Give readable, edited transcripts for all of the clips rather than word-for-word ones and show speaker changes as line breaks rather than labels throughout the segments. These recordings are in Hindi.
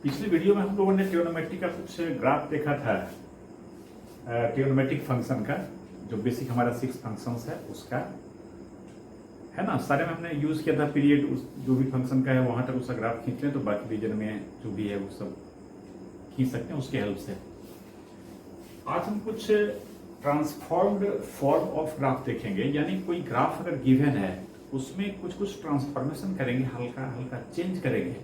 पिछली वीडियो में हम लोगों ने ट्रिग्नोमेट्री का कुछ ग्राफ देखा था, ट्रिग्नोमेट्रिक फंक्शन का, जो बेसिक हमारा 6 फंक्शंस है उसका, है ना। सारे में हमने यूज किया था पीरियड, जो भी फंक्शन का है वहां तक उसका ग्राफ खींच लें तो बाकी रीजन में जो भी है वो सब खींच सकते हैं उसके हेल्प से। आज हम कुछ ट्रांसफॉर्म्ड फॉर्म ऑफ ग्राफ देखेंगे, यानी कोई ग्राफ अगर गिवन है उसमें कुछ ट्रांसफॉर्मेशन करेंगे, हल्का हल्का चेंज करेंगे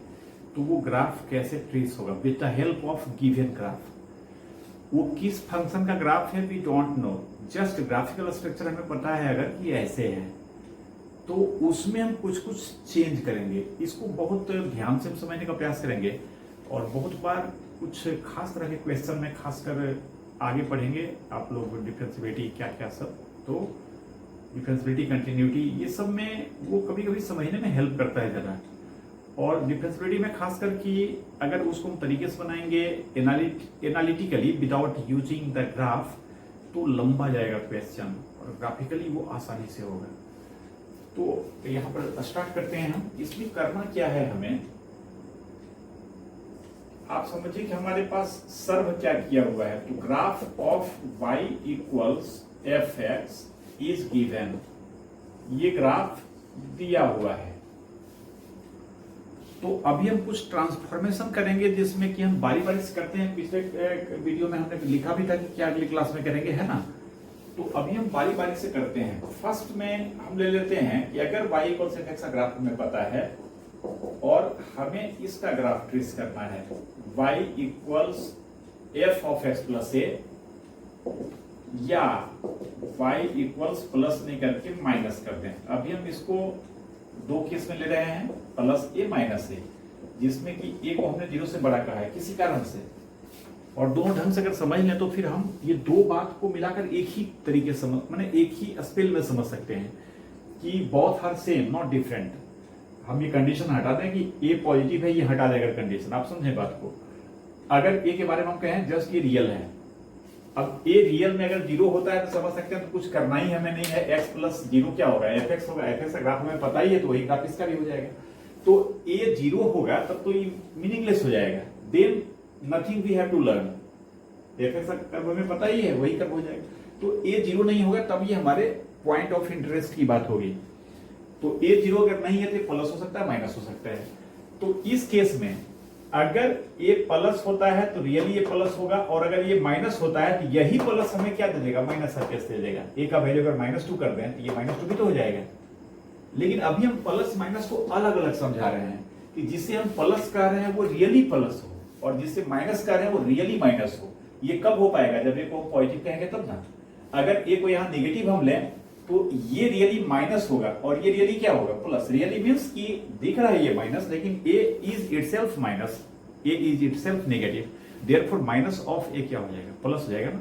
तो वो ग्राफ कैसे ट्रेस होगा with the help of given graph. वो किस फंक्शन का ग्राफ है we don't know, just graphical structure हमें पता है अगर कि ऐसे है तो उसमें हम कुछ चेंज करेंगे। इसको बहुत ध्यान से हम समझने का प्रयास करेंगे और बहुत बार कुछ खास तरह के क्वेश्चन में खासकर आगे पढ़ेंगे आप लोग, डिफरेंशिएबिलिटी क्या क्या सब, तो डिफरेंशिएबिलिटी, कंटिन्यूटी, ये सब में वो कभी कभी समझने में हेल्प करता है ज़्यादा। और डिफरेंशिएबिलिटी में खासकर कि अगर उसको हम तरीके से बनाएंगे analytically without using the graph तो लंबा जाएगा क्वेश्चन, और ग्राफिकली वो आसानी से होगा। तो यहाँ पर स्टार्ट करते हैं हम। इसमें करना क्या है हमें, आप समझिए कि हमारे पास सर्व क्या किया हुआ है, तो graph of y equals F x is given, ये ग्राफ दिया हुआ है। तो अभी हम कुछ ट्रांसफॉर्मेशन करेंगे जिसमें कि हम बारी बारी से करते हैं। पिछले वीडियो में हमने लिखा भी था कि क्या अगली क्लास में करेंगे, है ना। तो अभी हम बारी बारी से करते हैं। फर्स्ट में हम ले लेते हैं कि अगर y इक्वल्स एफ एक्स का ग्राफ हमें पता है और हमें इसका ग्राफ ट्रेस करना है, y equals F of X plus A, या y इक्वल्स प्लस नहीं करके माइनस कर दें। अभी हम इसको दो केस में ले रहे हैं, प्लस ए माइनस ए, जिसमें कि ए को हमने 0 से बड़ा कहा है किसी कारण से, और दोनों ढंग से अगर समझ लें तो फिर हम ये दो बात को मिलाकर एक ही तरीके से माने एक ही स्पेल में समझ सकते हैं कि both are same not different. हम ये कंडीशन हटा दें कि ए पॉजिटिव है, ये हटा देगा कंडीशन, आप समझे बात को। अगर ए के बारे में हम कहें जस्ट ये रियल है, अब ए रियल में अगर 0 होता है तो समझ सकते हैं तो कुछ करना ही हमें नहीं है, x प्लस 0 क्या होगा, एफ एक्स होगा। एफ एक्स का ग्राफ हमें पता ही है तो वही ग्राफ इसका भी हो जाएगा। तो ए 0 होगा तब तो ये मीनिंगलेस हो जाएगा, then nothing we have to learn. F X का हमें पता ही है वही कर्व हो जाएगा। तो ए 0 नहीं होगा तब ये हमारे पॉइंट ऑफ इंटरेस्ट की बात होगी। तो ए 0 अगर नहीं है तो प्लस हो सकता है, माइनस हो सकता है। तो इस केस में अगर ये प्लस होता है तो रियली ये प्लस होगा, और अगर ये माइनस होता है तो यही प्लस हमें क्या दे देगा, माइनस का केस दे देगा। ए का वैल्यू अगर -2 कर दें तो ये -2 भी तो हो जाएगा। लेकिन अभी हम प्लस माइनस को अलग अलग समझा रहे हैं कि जिसे हम प्लस कह रहे हैं वो रियली प्लस हो और जिसे माइनस कह रहे हैं वो रियली माइनस हो। ये कब हो पाएगा, जब ए को पॉजिटिव कहेंगे तब ना। अगर ए को यहाँ नेगेटिव हम लें तो ये रियली माइनस होगा और ये रियली क्या होगा, प्लस। रियली मींस कि दिख रहा है ये माइनस, लेकिन a is itself minus, a is itself negative, therefore minus of a क्या हो जाएगा, प्लस हो जाएगा ना।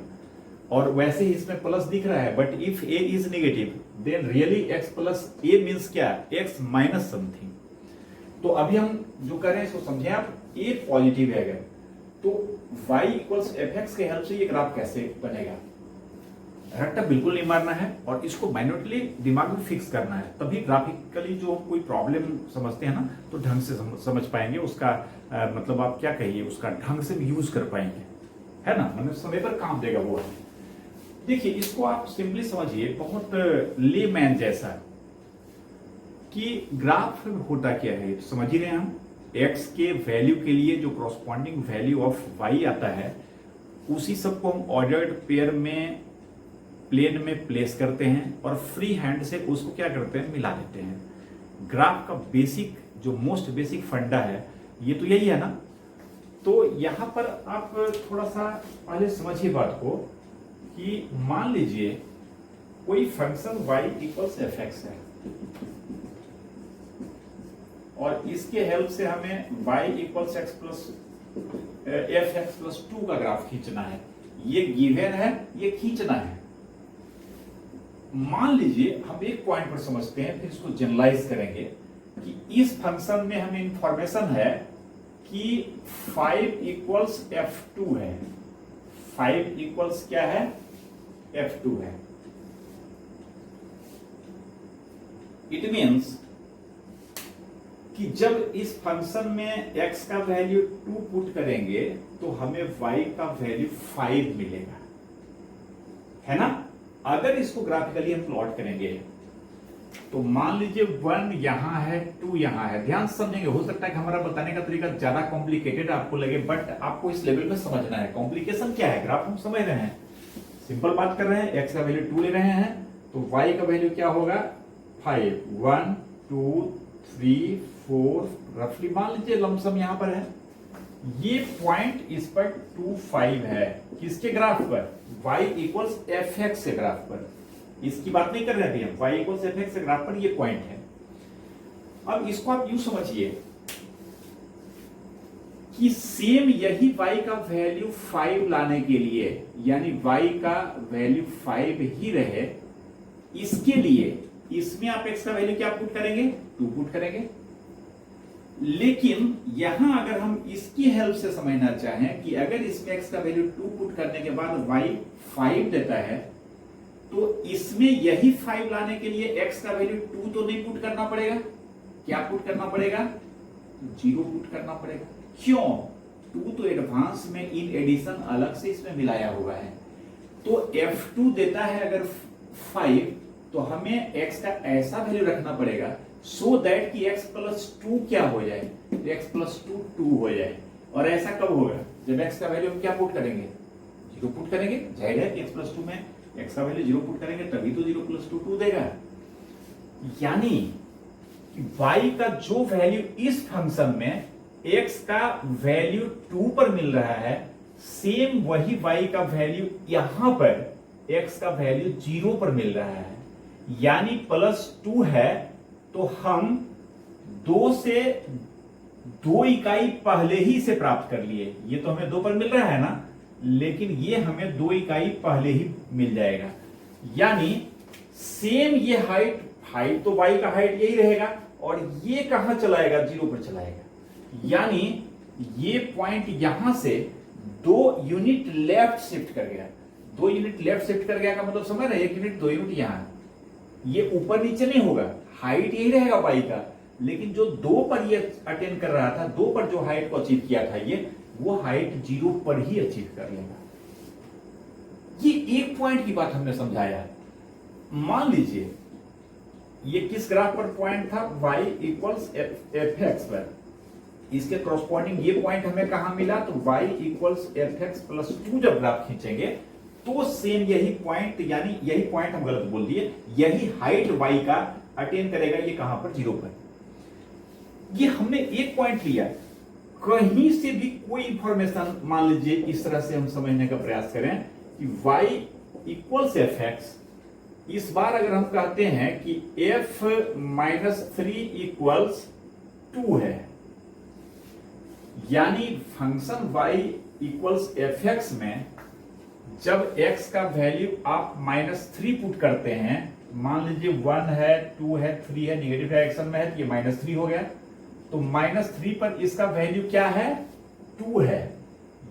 और वैसे ही इसमें प्लस दिख रहा है, but if a is negative then really x plus a means क्या, x माइनस समथिंग। तो अभी हम जो कर रहे हैं इसको समझें आप, a पॉजिटिव है अगर तो y इक्वल्स एफ एक्स के हेल्प से ये ग्राफ कैसे बनेगा। रट्टा बिल्कुल नहीं मारना है और इसको मैन्युअली दिमाग में फिक्स करना है, तभी ग्राफिकली जो कोई प्रॉब्लम समझते हैं ना तो ढंग से समझ पाएंगे उसका मतलब आप क्या कहिए उसका ढंग से यूज कर पाएंगे, है ना। मतलब समय पर काम देगा वो। देखिए इसको आप सिंपली समझिए बहुत लेमैन जैसा कि ग्राफ होता क्या है तो समझ ही रहे हैं हम। x के वैल्यू के लिए जो कॉरस्पॉन्डिंग वैल्यू ऑफ y आता है उसी सबको हम ऑर्डर्ड पेयर में प्लेन में प्लेस करते हैं और फ्री हैंड से उसको क्या करते हैं, मिला देते हैं। ग्राफ का बेसिक जो मोस्ट बेसिक फंडा है ये तो यही है ना। तो यहां पर आप थोड़ा सा पहले समझिए बात को कि मान लीजिए कोई function y equals F x है और इसके हेल्प से हमें y equals x plus F X plus 2 का ग्राफ खींचना है। ये गिवन है, ये खींचना है। मान लीजिए हम एक पॉइंट पर समझते हैं, फिर इसको जनरलाइज करेंगे कि इस फंक्शन में हमें इंफॉर्मेशन है कि 5 इक्वल्स f2 है, 5 इक्वल्स क्या है, f2 है। इट मीन्स कि जब इस फंक्शन में x का वैल्यू 2 पुट करेंगे तो हमें y का वैल्यू 5 मिलेगा, है ना। अगर इसको ग्राफिकली हम प्लॉट करेंगे तो मान लीजिए 1 यहां है, 2 यहां है। ध्यान से समझेंगे, हो सकता है कि हमारा बताने का तरीका ज्यादा कॉम्प्लिकेटेड आपको लगे, बट आपको इस लेवल पे समझना है। कॉम्प्लिकेशन क्या है, ग्राफ हम समझ रहे हैं, सिंपल बात कर रहे हैं। x का वैल्यू 2 ले रहे हैं तो y का वैल्यू क्या होगा 5। 1 2 3 4 रफली मान लीजिए लमसम यहां पर है। ये पॉइंट इस पर 2 5 है, किसके ग्राफ पर, y इक्वल्स fx के ग्राफ पर। इसकी बात नहीं कर रहे थे हम, y इक्वल्स fx के ग्राफ पर ये पॉइंट है। अब इसको आप यूं समझिए कि सेम यही y का वैल्यू 5 लाने के लिए, यानी y का वैल्यू 5 ही रहे, इसके लिए इसमें आप x का वैल्यू क्या पुट करेंगे, 2 पुट करेंगे। लेकिन यहां अगर हम इसकी हेल्प से समझना चाहें कि अगर इसमें x का वैल्यू 2 पुट करने के बाद y 5 देता है, तो इसमें यही 5 लाने के लिए x का वैल्यू 2 तो नहीं पुट करना पड़ेगा, क्या पुट करना पड़ेगा, 0 पुट करना पड़ेगा। क्यों, 2 तो एडवांस में इन एडिशन अलग से इसमें मिलाया हुआ है। तो f2 देता है अगर 5, तो हमें x का ऐसा वैल्यू रखना पड़ेगा सो दैट कि x प्लस 2 क्या हो जाए, x प्लस 2 2 हो जाए। और ऐसा कब होगा, जब x का वैल्यू हम क्या पुट करेंगे, 0 पुट करेंगे। जाहिर है कि x प्लस 2 में x का वैल्यू 0 पुट करेंगे तभी तो 0 प्लस 2 2 देगा। यानी कि y का जो वैल्यू इस फंक्शन में x का वैल्यू 2 पर मिल रहा है, सेम वही y का वैल्यू यहां पर x का वैल्यू 0 पर मिल रहा है। यानी प्लस 2 है तो हम 2 से 2 इकाई पहले ही से प्राप्त कर लिए। ये तो हमें 2 पर मिल रहा है ना, लेकिन ये हमें 2 इकाई पहले ही मिल जाएगा। यानी सेम ये हाइट तो y का हाइट यही रहेगा, और ये कहां चलाएगा, 0 पर चलाएगा। यानी ये पॉइंट यहां से 2 यूनिट लेफ्ट शिफ्ट कर गया। 2 यूनिट लेफ्ट शिफ्ट कर गया का मतलब समझ रहे हैं, 1 यूनिट 2 यूनिट यहां, ये ऊपर नीचे नहीं होगा, हाइट यही रहेगा y का, लेकिन जो 2 पर ये अटेंड कर रहा था, 2 पर जो हाइट को अचीव किया था ये, वो हाइट 0 पर ही अचीव कर लेगा। ये एक पॉइंट की बात हमने समझाया। मान लीजिए ये किस ग्राफ पर पॉइंट था, y इक्वल्स fx पर, इसके कॉरस्पॉन्डिंग ये पॉइंट हमें कहां मिला, तो y इक्वल्स fx प्लस 2 जब ग्राफ खींचेंगे तो सेम यही पॉइंट, यानी यही पॉइंट हम गलत बोल दिए, यही हाइट y का अटेन करेगा, ये कहां पर, 0 पर। ये हमने एक पॉइंट लिया, कहीं से भी कोई इंफॉर्मेशन मान लीजिए इस तरह से हम समझने का प्रयास करें कि y इक्वल्स fx, इस बार अगर हम कहते हैं कि f माइनस 3 इक्वल्स 2 है, यानी फंक्शन y इक्वल्स fx में जब x का वैल्यू आप -3 पुट करते हैं, मान लीजिए 1 है 2 है 3 है, निगेटिव डायरेक्शन में है तो ये -3 हो गया, तो -3 पर इसका वैल्यू क्या है, 2 है,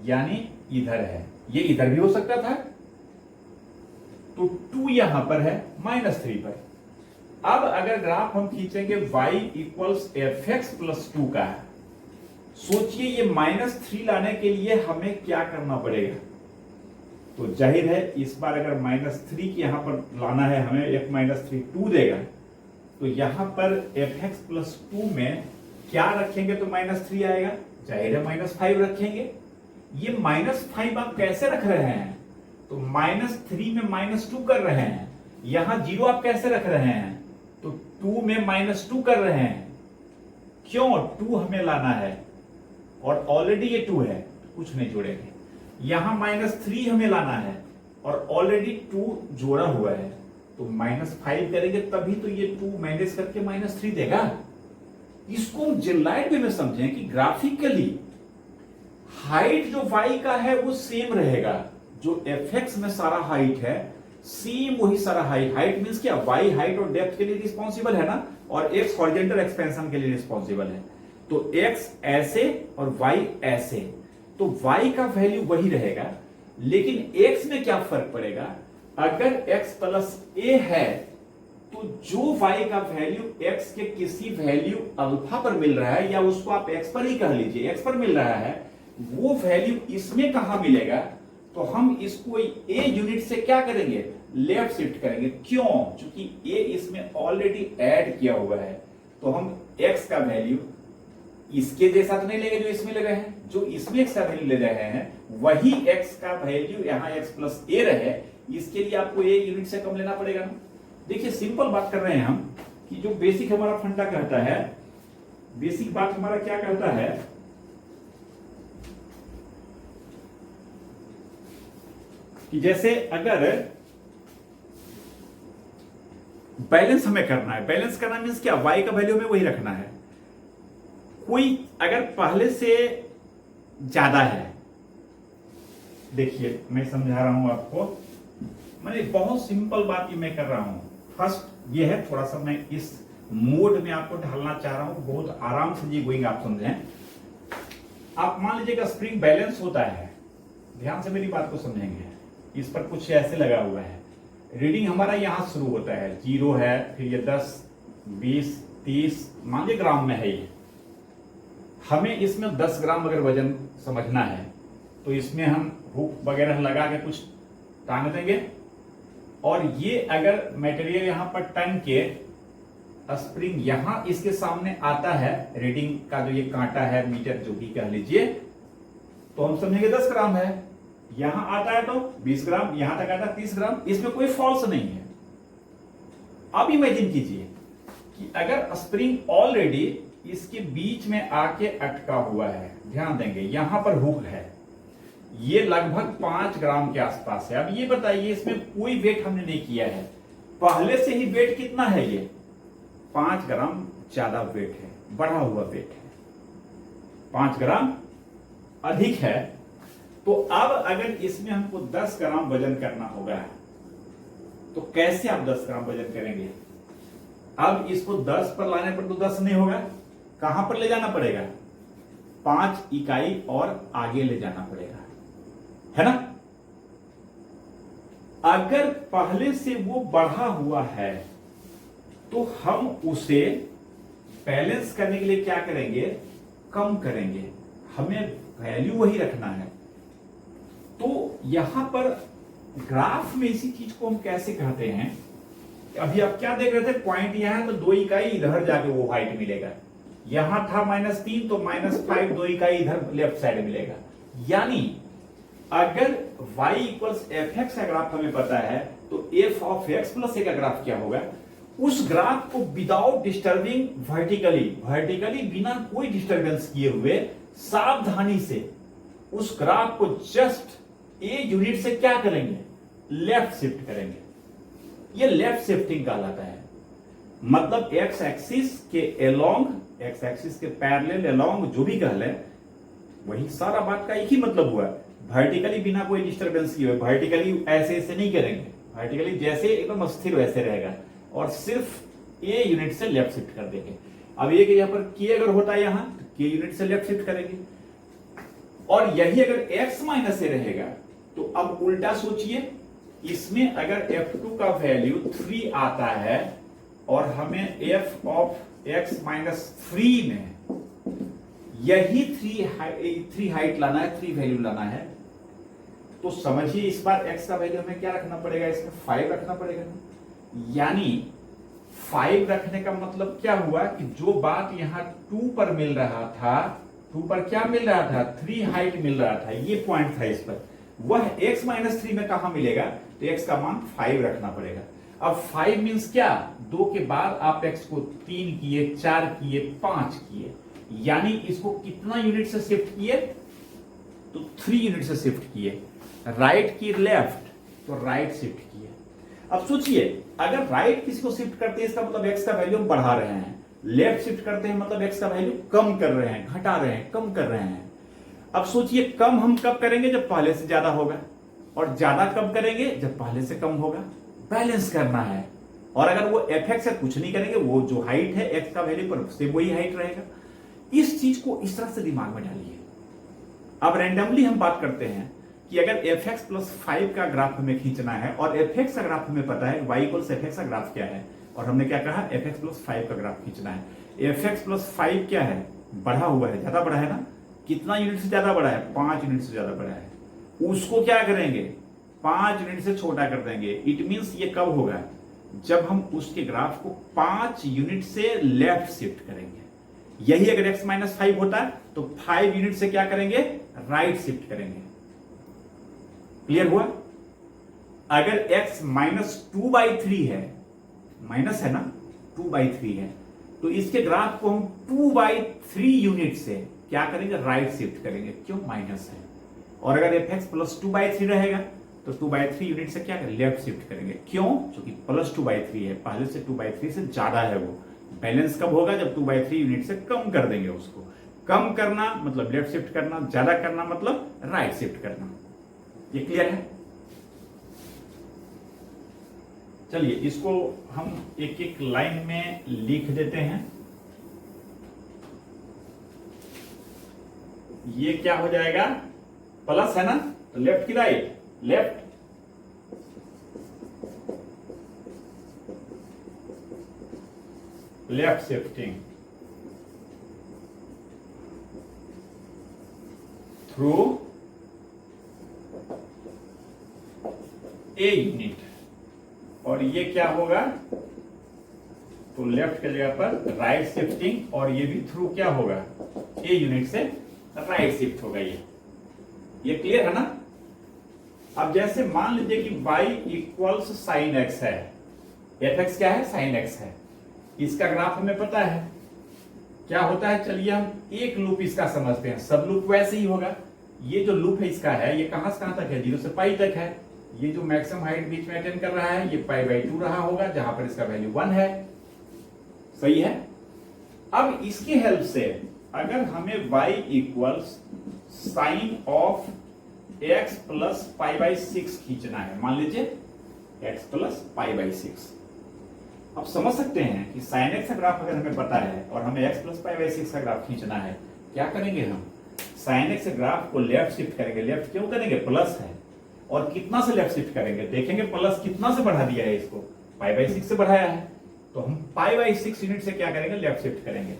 यानी इधर है। ये इधर भी हो सकता था, तो 2 यहां पर है -3 पर। अब अगर ग्राफ हम खींचेंगे y इक्वल्स fx प्लस 2 का, सोचिए ये -3 लाने के लिए हमें क्या करना पड़ेगा। तो जाहिर है इस बार अगर -3 की यहां पर लाना है हमें, f -3 2 देगा, तो यहां पर fx प्लस 2 में क्या रखेंगे तो -3 आएगा, जाहिर है -5 रखेंगे। ये -5 आप कैसे रख रहे हैं, तो -3 में -2 कर रहे हैं, यहां 0 आप कैसे रख रहे हैं, तो 2 में -2 कर रहे हैं। क्यों, 2 हमें लाना है और ऑलरेडी ये 2 है, कुछ नहीं जोड़ेंगे। यहां -3 हमें लाना है और ऑलरेडी 2 जोड़ा हुआ है, तो -5 करेंगे तभी तो ये 2 माइनस करके -3 देगा। इसको हम जनरलाइज वे में समझें कि ग्राफिकली हाइट जो y का है वो सेम रहेगा, जो fx में सारा हाइट है सेम वही सारा हाइट मींस क्या, y हाइट और डेप्थ के लिए रिस्पॉन्सिबल है ना, और x हॉरिजॉन्टल एक्सपेंशन के लिए रिस्पॉन्सिबल है। तो x ऐसे और y ऐसे, तो y का वैल्यू वही रहेगा, लेकिन x में क्या फर्क पड़ेगा, अगर x प्लस a है तो जो y का वैल्यू x के किसी वैल्यू अल्फा पर मिल रहा है, या उसको आप x पर ही कह लीजिए, x पर मिल रहा है, वो वैल्यू इसमें कहां मिलेगा, तो हम इसको a यूनिट से क्या करेंगे, लेफ्ट शिफ्ट करेंगे। क्यों? क्योंकि a इसमें ऑलरेडी ऐड किया हुआ है, तो हम x का वैल्यू इसके जैसा तो नहीं लेंगे जो इसमें ले रहे हैं, जो इसमें x का वैल्यू ले रहे हैं वही x का वैल्यू यहां x प्लस a रहे, इसके लिए आपको a यूनिट से कम लेना पड़ेगा ना। देखिए सिंपल बात कर रहे हैं हम कि जो बेसिक हमारा फंडा कहता है, बेसिक बात हमारा क्या कहता है कि जैसे अगर बैलेंस हमें करना है, बैलेंस करना मीन्स क्या, y का वैल्यू हमें वही रखना है। कोई अगर पहले से ज्यादा है, देखिए मैं समझा रहा हूं आपको, मैंने बहुत सिंपल बात ये मैं कर रहा हूं। फर्स्ट ये है, थोड़ा सा मैं इस मोड में आपको ढालना चाह रहा हूं, बहुत आराम से जी गोइंग आप समझें। आप मान लीजिएगा स्प्रिंग बैलेंस होता है, ध्यान से मेरी बात को समझेंगे, इस पर कुछ ऐसे लगा हुआ है, रीडिंग हमारा यहां शुरू होता है, 0 है, फिर ये 10, 20, 30 मान लीजिए ग्राम में है ये। हमें इसमें 10 ग्राम अगर वजन समझना है तो इसमें हम हुक वगैरह लगा के कुछ टांग देंगे, और ये अगर मटेरियल यहां पर टन के स्प्रिंग यहां इसके सामने आता है, रीडिंग का जो ये कांटा है, मीटर जो भी कह लीजिए, तो हम समझेंगे 10 ग्राम है। यहां आता है तो 20 ग्राम, यहां तक आता है 30 ग्राम, इसमें कोई फॉल्स नहीं है। अब इमेजिन कीजिए कि अगर स्प्रिंग ऑलरेडी इसके बीच में आके अटका हुआ है, ध्यान देंगे यहां पर हुक है, ये लगभग 5 ग्राम के आसपास है। अब ये बताइए इसमें कोई वेट हमने नहीं किया है, पहले से ही वेट कितना है, ये 5 ग्राम ज्यादा वेट है, बढ़ा हुआ वेट है, 5 ग्राम अधिक है। तो अब अगर इसमें हमको 10 ग्राम वजन करना होगा, तो कैसे आप 10 ग्राम वजन करेंगे? अब इसको 10 पर लाने पर तो 10 नहीं होगा, कहां पर ले जाना पड़ेगा, 5 इकाई और आगे ले जाना पड़ेगा, है ना। अगर पहले से वो बढ़ा हुआ है तो हम उसे बैलेंस करने के लिए क्या करेंगे, कम करेंगे, हमें वैल्यू वही रखना है। तो यहां पर ग्राफ में इसी चीज को हम कैसे कहते हैं, अभी आप क्या देख रहे थे, पॉइंट यहां है तो 2 इकाई इधर जाके वो हाइट मिलेगा, यहां था -3 तो -5 2 इकाई इधर लेफ्ट साइड मिलेगा। यानी अगर y इक्वल्स एफ एक्स का ग्राफ हमें पता है तो एफ ऑफ एक्स प्लस ए का ग्राफ क्या होगा, उस ग्राफ को विदाउट डिस्टर्बिंग वर्टिकली बिना कोई डिस्टरबेंस किए हुए सावधानी से उस ग्राफ को जस्ट ए यूनिट से क्या करेंगे, लेफ्ट शिफ्ट करेंगे। ये लेफ्ट शिफ्टिंग कहलाता है। मतलब एक्स एक्सिस के एलोंग, एक्स एक्सिस के पैरेलल एलोंग जो भी कह लें, वही सारा बात का एक ही मतलब हुआ, वर्टिकली बिना कोई डिस्टरबेंस किए हुए, वर्टिकली ऐसे ऐसे नहीं करेंगे, वर्टिकली जैसे एकदम स्थिर वैसे रहेगा, और सिर्फ ए यूनिट से लेफ्ट शिफ्ट कर देंगे। अब ये कि यहां पर के अगर होता है यहां, के यूनिट से लेफ्ट शिफ्ट करेंगे, और यही अगर x माइनस ए रहेगा तो अब उल्टा सोचिए, इसमें अगर f2 का वैल्यू 3 आता है और हमें f ऑफ x माइनस 3 में यही 3 हाइट लाना है, 3 वैल्यू लाना है, तो समझिए इस बार x का वैल्यू हमें क्या रखना पड़ेगा, इसमें 5 रखना पड़ेगा। यानी 5 रखने का मतलब क्या हुआ कि जो बात यहां 2 पर मिल रहा था, 2 पर क्या मिल रहा था, 3 हाइट मिल रहा था, ये पॉइंट था इस पर, वह x माइनस 3 में कहां मिलेगा, तो x का मान 5 रखना पड़ेगा। अब 5 मीन्स क्या, 2 के बाद आप x को 3 किए, 4 किए, 5 किए, यानी इसको कितना यूनिट से शिफ्ट किए, तो 3 यूनिट से शिफ्ट किए। राइट की लेफ्ट, तो राइट शिफ्ट किए। अब सोचिए अगर राइट किसी को शिफ्ट करते हैं इसका मतलब x का वैल्यू बढ़ा रहे हैं, लेफ्ट शिफ्ट करते हैं मतलब x का वैल्यू कम कर रहे हैं, घटा रहे हैं, कम कर रहे हैं। अब सोचिए कम हम कब करेंगे, जब पहले से ज्यादा होगा, और ज्यादा कब करेंगे, जब पहले से कम होगा। बैलेंस करना है, और अगर वो एफ एक्स से कुछ नहीं करेंगे, वो जो हाइट है एक्स का वैल्यू पर से वही हाइट रहेगा। इस चीज को इस तरह से दिमाग में डालिए। अब रैंडमली हम बात करते हैं कि अगर एफ एक्स प्लस 5 का ग्राफ हमें खींचना है और एफ एक्स का ग्राफ हमें पता है, वाई इक्वल्स एफ एक्स का ग्राफ क्या है, और हमने क्या कहा एफ एक्स प्लस 5 का ग्राफ खींचना है। एफ एक्स प्लस 5 क्या है, बढ़ा हुआ है, ज्यादा बड़ा है ना, कितना यूनिट से ज्यादा बड़ा है, 5 यूनिट से ज्यादा बड़ा है। उसको क्या करेंगे, 5 यूनिट से छोटा कर देंगे। इट मींस ये कब होगा, जब हम उसके ग्राफ को 5 यूनिट से लेफ्ट शिफ्ट करेंगे। यही अगर x माइनस 5 होता तो 5 यूनिट से क्या करेंगे, राइट शिफ्ट करेंगे। क्लियर हुआ। अगर x माइनस 2/3 है, माइनस है ना, 2/3 है, तो इसके ग्राफ को हम 2/3 यूनिट से क्या करेंगे, राइट शिफ्ट करेंगे। क्यों, माइनस है। और अगर एफ एक्स प्लस 2/3 रहेगा तो 2/3 यूनिट से क्या करेंगे, लेफ्ट शिफ्ट करेंगे। क्यों, क्योंकि प्लस 2/3 है, पहले से 2/3 से ज्यादा है। वो बैलेंस कब होगा, जब 2/3 यूनिट से कम कर देंगे। उसको कम करना मतलब लेफ्ट शिफ्ट करना, ज्यादा करना मतलब राइट शिफ्ट करना। ये क्लियर है। चलिए इसको हम एक एक लाइन में लिख देते हैं। ये क्या हो जाएगा, प्लस है ना, तो लेफ्ट की right, left left shifting through a unit. और ये क्या होगा, तो लेफ्ट के जगह पर राइट शिफ्टिंग, और ये भी थ्रू क्या होगा, ए यूनिट से राइट शिफ्ट होगा। ये क्लियर है ना। अब जैसे मान लीजिए कि y इक्वल्स साइन एक्स है, एफ एक्स क्या है, साइन एक्स है। इसका ग्राफ हमें पता है क्या होता है। चलिए हम एक लूप इसका समझते हैं, सब लूप वैसे ही होगा। ये जो लूप है इसका है, ये कहां से कहां तक है, 0 से पाई तक है। ये जो मैक्सिमम हाइट बीच में अटेंड कर रहा है, ये π/2 रहा होगा, जहां पर इसका वैल्यू 1 है। सही है। अब इसकी हेल्प से अगर हमें y equals sine of x plus π/6 खींचना है, मान लीजिए x प्लस π/6। अब समझ सकते हैं कि साइन x का ग्राफ अगर हमें पता है और हमें x प्लस π/6 का ग्राफ खींचना है, क्या करेंगे हम, साइन x ग्राफ को लेफ्ट शिफ्ट करेंगे। लेफ्ट क्यों करेंगे, प्लस है, और कितना से लेफ्ट शिफ्ट करेंगे, देखेंगे प्लस कितना से बढ़ा दिया है, इसको π/6 से बढ़ाया है, तो हम π/6 यूनिट से क्या करेंगे, लेफ्ट शिफ्ट करेंगे।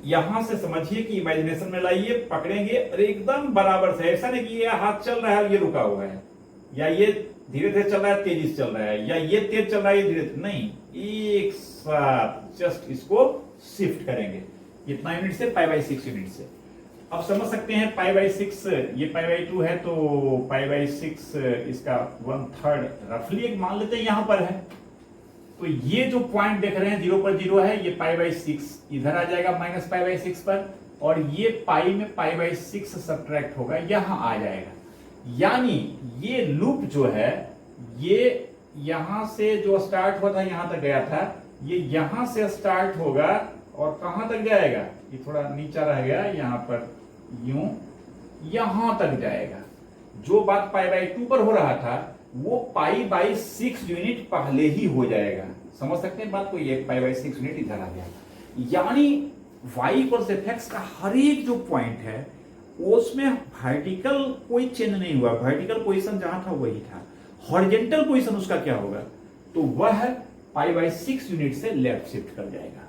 यहां से समझिए कि इमेजिनेशन में लाइए, पकड़ेंगे और एकदम बराबर से, ऐसा नहीं कि ये हाथ चल रहा है ये रुका हुआ है, या ये धीरे धीरे चल रहा है तेजी से चल रहा है, या ये तेज चल रहा है ये धीरे, नहीं, एक साथ जस्ट इसको शिफ्ट करेंगे। कितना यूनिट से, π/6 यूनिट से। अब समझ सकते हैं π/6, ये π/2 है, तो π/6 इसका 1/3 रफली एक मान लेते हैं यहां पर है। तो ये जो पॉइंट देख रहे हैं 0 पर 0 है, ये π/6 इधर आ जाएगा माइनस π/6 पर, और ये पाई में π/6 सब्ट्रैक्ट होगा, यहां आ जाएगा। यानी ये लूप जो है, ये यहां से जो स्टार्ट हुआ था यहां तक गया था, ये यहां से स्टार्ट होगा और कहां तक जाएगा, ये थोड़ा नीचा रह गया, यहां पर यूं यहां तक जाएगा। जो बात π/2 पर हो रहा था वो π/6 यूनिट पहले ही हो जाएगा। समझ सकते हैं बात को, ये π/6 यूनिट इधर आ गया। यानी y इक्वल्स एफ एक्स का हर एक जो पॉइंट है उसमें वर्टिकल कोई चेंज नहीं हुआ, वर्टिकल पोजीशन जहां था वही था। हॉरिजॉन्टल पोजीशन उसका क्या होगा, तो वह π/6 यूनिट से लेफ्ट शिफ्ट कर जाएगा।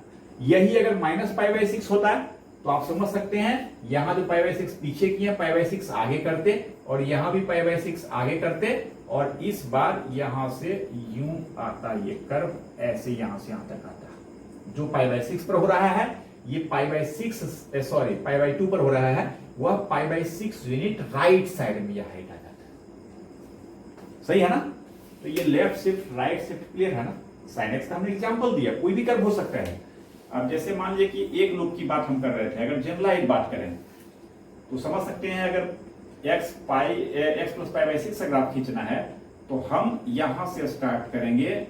यही अगर माइनस π/6 होता है तो आप समझ सकते हैं, यहां जो π/6 पीछे किए π/6 आगे करते, और यहां भी π/6 आगे करते, और इस बार यहां से यूं आता ये कर्व, ऐसे यहां से यहां तक आता। जो π/6 पर हो रहा है, ये π/2 पर हो रहा है, वह π/6 यूनिट राइट साइड में यह हाइट आ जाता है। सही है ना। तो ये left shift right shift clear है ना। साइन एक्स का हमने एग्जांपल दिया, कोई भी कर्व हो सकता है। अब जैसे मान लीजिए कि एक लूप की बात हम कर रहे थे, अगर जनरलाइज बात करें तो समझ सकते हैं, अगर x प्लस π/6 का ग्राफ खींचना है तो हम यहां से स्टार्ट करेंगे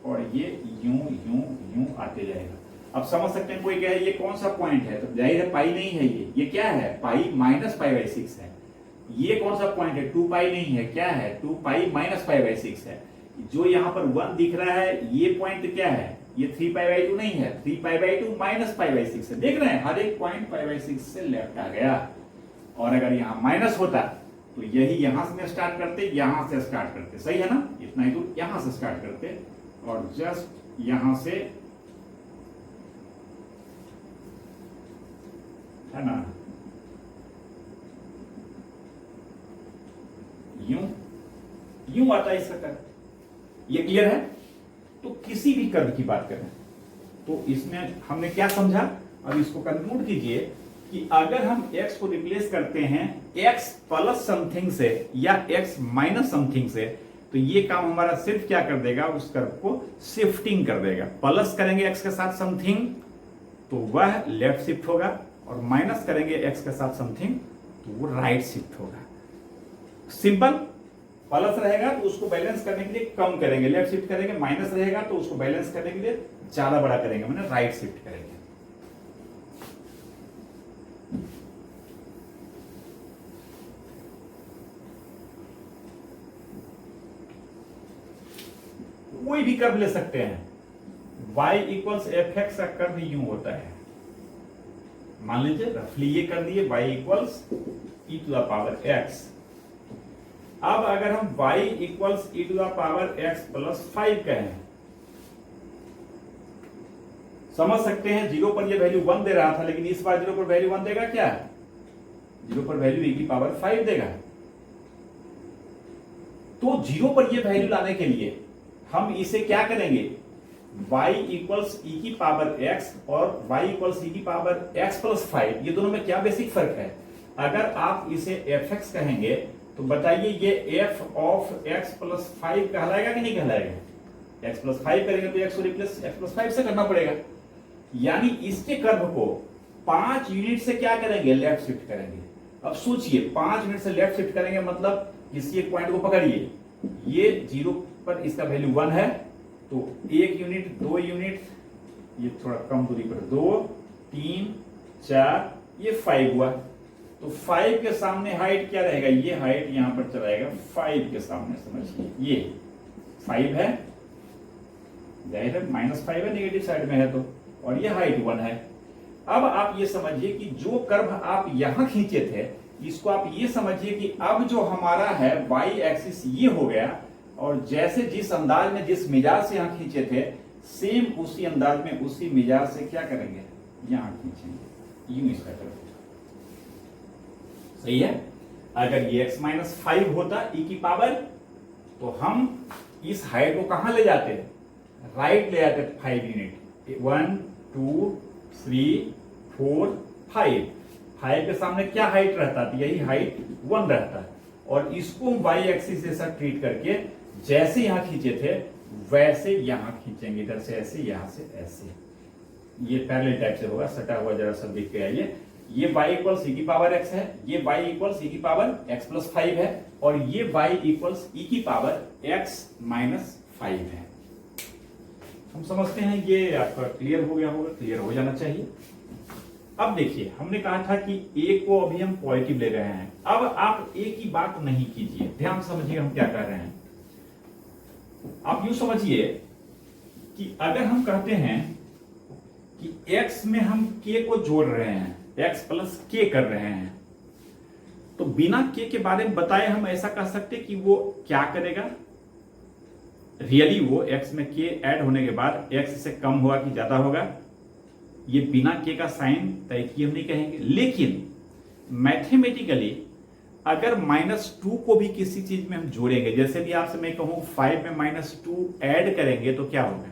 और ये यूं यूं यूं आते जाएगा। अब समझ सकते हैं, कोई कहे ये कौन सा पॉइंट है, तो जाहिर है पाई नहीं है, ये क्या है, पाई माइनस π/6 है। ये कौन सा पॉइंट है, 2 पाई नहीं है, क्या है, 2 पाई माइनस π/6 है। जो यहां पर 1 दिख रहा है, ये पॉइंट क्या है, ये 3π/2 नहीं है, 3π/2 माइनस π/6 है। देख रहे हैं हर एक पॉइंट π/6 से लेफ्ट आ गया। और अगर यहां माइनस होता तो यही यहां से स्टार्ट करते, यहां से स्टार्ट करते। सही है ना, इतना ही दूर यहां से स्टार्ट करते और जस्ट यहां से, है ना, यूं आता है इसका कर्व। ये क्लियर है? तो किसी भी कर्व की बात करें तो इसमें हमने क्या समझा, अब इसको कंक्लूड कीजिए कि अगर हम x को रिप्लेस करते हैं x प्लस समथिंग से या x माइनस समथिंग से, तो ये काम हमारा सिर्फ क्या कर देगा, उस कर्व को शिफ्टिंग कर देगा। प्लस करेंगे x के साथ समथिंग तो वह लेफ्ट शिफ्ट होगा, और माइनस करेंगे x के साथ समथिंग तो वो राइट शिफ्ट होगा। सिंपल। प्लस रहेगा तो उसको बैलेंस करने के लिए कम करेंगे, लेफ्ट शिफ्ट करेंगे, माइनस रहेगा तो उसको बैलेंस करने के लिए ज्यादा बड़ा करेंगे, माने राइट शिफ्ट करेंगे। कोई भी कर्व ले सकते हैं। y इक्वल्स एफ एक्स का कर्व यूं होता है, मान लीजिए रफली ये कर दिए y equals e to the power x। अब अगर हम y equals e to the power x plus 5 कहें, समझ सकते हैं जीरो पर ये वैल्यू 1 दे रहा था, लेकिन इस बार जीरो पर वैल्यू 1 देगा क्या, जीरो पर वैल्यू e की पावर 5 देगा। तो जीरो पर ये वैल्यू लाने के लिए हम इसे क्या करेंगे, y इक्वल्स e की पावर x और y इक्वल्स e की पावर x प्लस 5, ये दोनों में क्या बेसिक फर्क है। अगर आप इसे fx कहेंगे तो बताइए ये f ऑफ x प्लस 5 कहलाएगा कि नहीं कहलाएगा। x प्लस 5 करेंगे तो x को रिप्लेस x प्लस 5 से करना पड़ेगा, यानी इसके कर्व को 5 यूनिट से क्या करेंगे, लेफ्ट शिफ्ट करेंगे। अब सोचिए 5 यूनिट से लेफ्ट शिफ्ट करेंगे मतलब किसी एक पॉइंट को पकड़िए, ये जीरो पर इसका वैल्यू 1 है तो 1 यूनिट, 2 यूनिट, ये थोड़ा कम दूरी पर 2, 3, 4, ये 5 हुआ। तो 5 के सामने हाइट क्या रहेगा, ये हाइट यहां पर चलाएगा 5 के सामने, समझिए ये 5 है, जाहिर है -5 है, नेगेटिव साइड में है तो, और ये हाइट 1 है। अब आप ये समझिए कि जो कर्व आप यहां खींचे थे, इसको आप ये समझिए कि अब जो हमारा है y एक्सिस ये हो गया, और जैसे जिस अंदाज में जिस मिजाज से यहां खींचे थे, सेम उसी अंदाज में उसी मिजाज से क्या करेंगे, यहां खींचेंगे, यूं इसका करेंगे। सही है। अगर ये x माइनस 5 होता e की पावर, तो हम इस हाइट को कहां ले जाते, राइट ले जाते 5 यूनिट, 1 2 3 4 5। 5 के सामने क्या हाइट रहता है, यही हाइट 1 रहता है, और इसको हम y एक्सिस जैसा ट्रीट करके जैसे यहां खींचे थे वैसे यहां खींचेंगे, इधर से ऐसे, यहां से ऐसे, ये पैरेलल टाइप से होगा, सटा हुआ जरा सा दिख गया। ये y इक्वल्स e की पावर x है, ये y इक्वल्स e की पावर x प्लस 5 है, और ये y इक्वल्स e की पावर x माइनस 5 है। हम समझते हैं ये आपका क्लियर हो गया होगा, क्लियर हो जाना चाहिए। अब देखिए हमने कहा था कि a को अभी हम पॉजिटिव ले रहे हैं। अब आप a की बात नहीं कीजिए, ध्यान समझिए हम क्या कर रहे हैं। आप यूं समझिए कि अगर हम कहते हैं कि x में हम k को जोड़ रहे हैं, x प्लस k कर रहे हैं, तो बिना k के बारे में बताए हम ऐसा कह सकते कि वो क्या करेगा, रियली वो x में k ऐड होने के बाद x से कम होगा कि ज्यादा होगा, ये बिना k का साइन तय किए हम नहीं कहेंगे। लेकिन मैथमेटिकली अगर -2 को भी किसी चीज में हम जोड़ेंगे, जैसे भी आपसे मैं कहूं 5 में -2 ऐड करेंगे तो क्या होगा,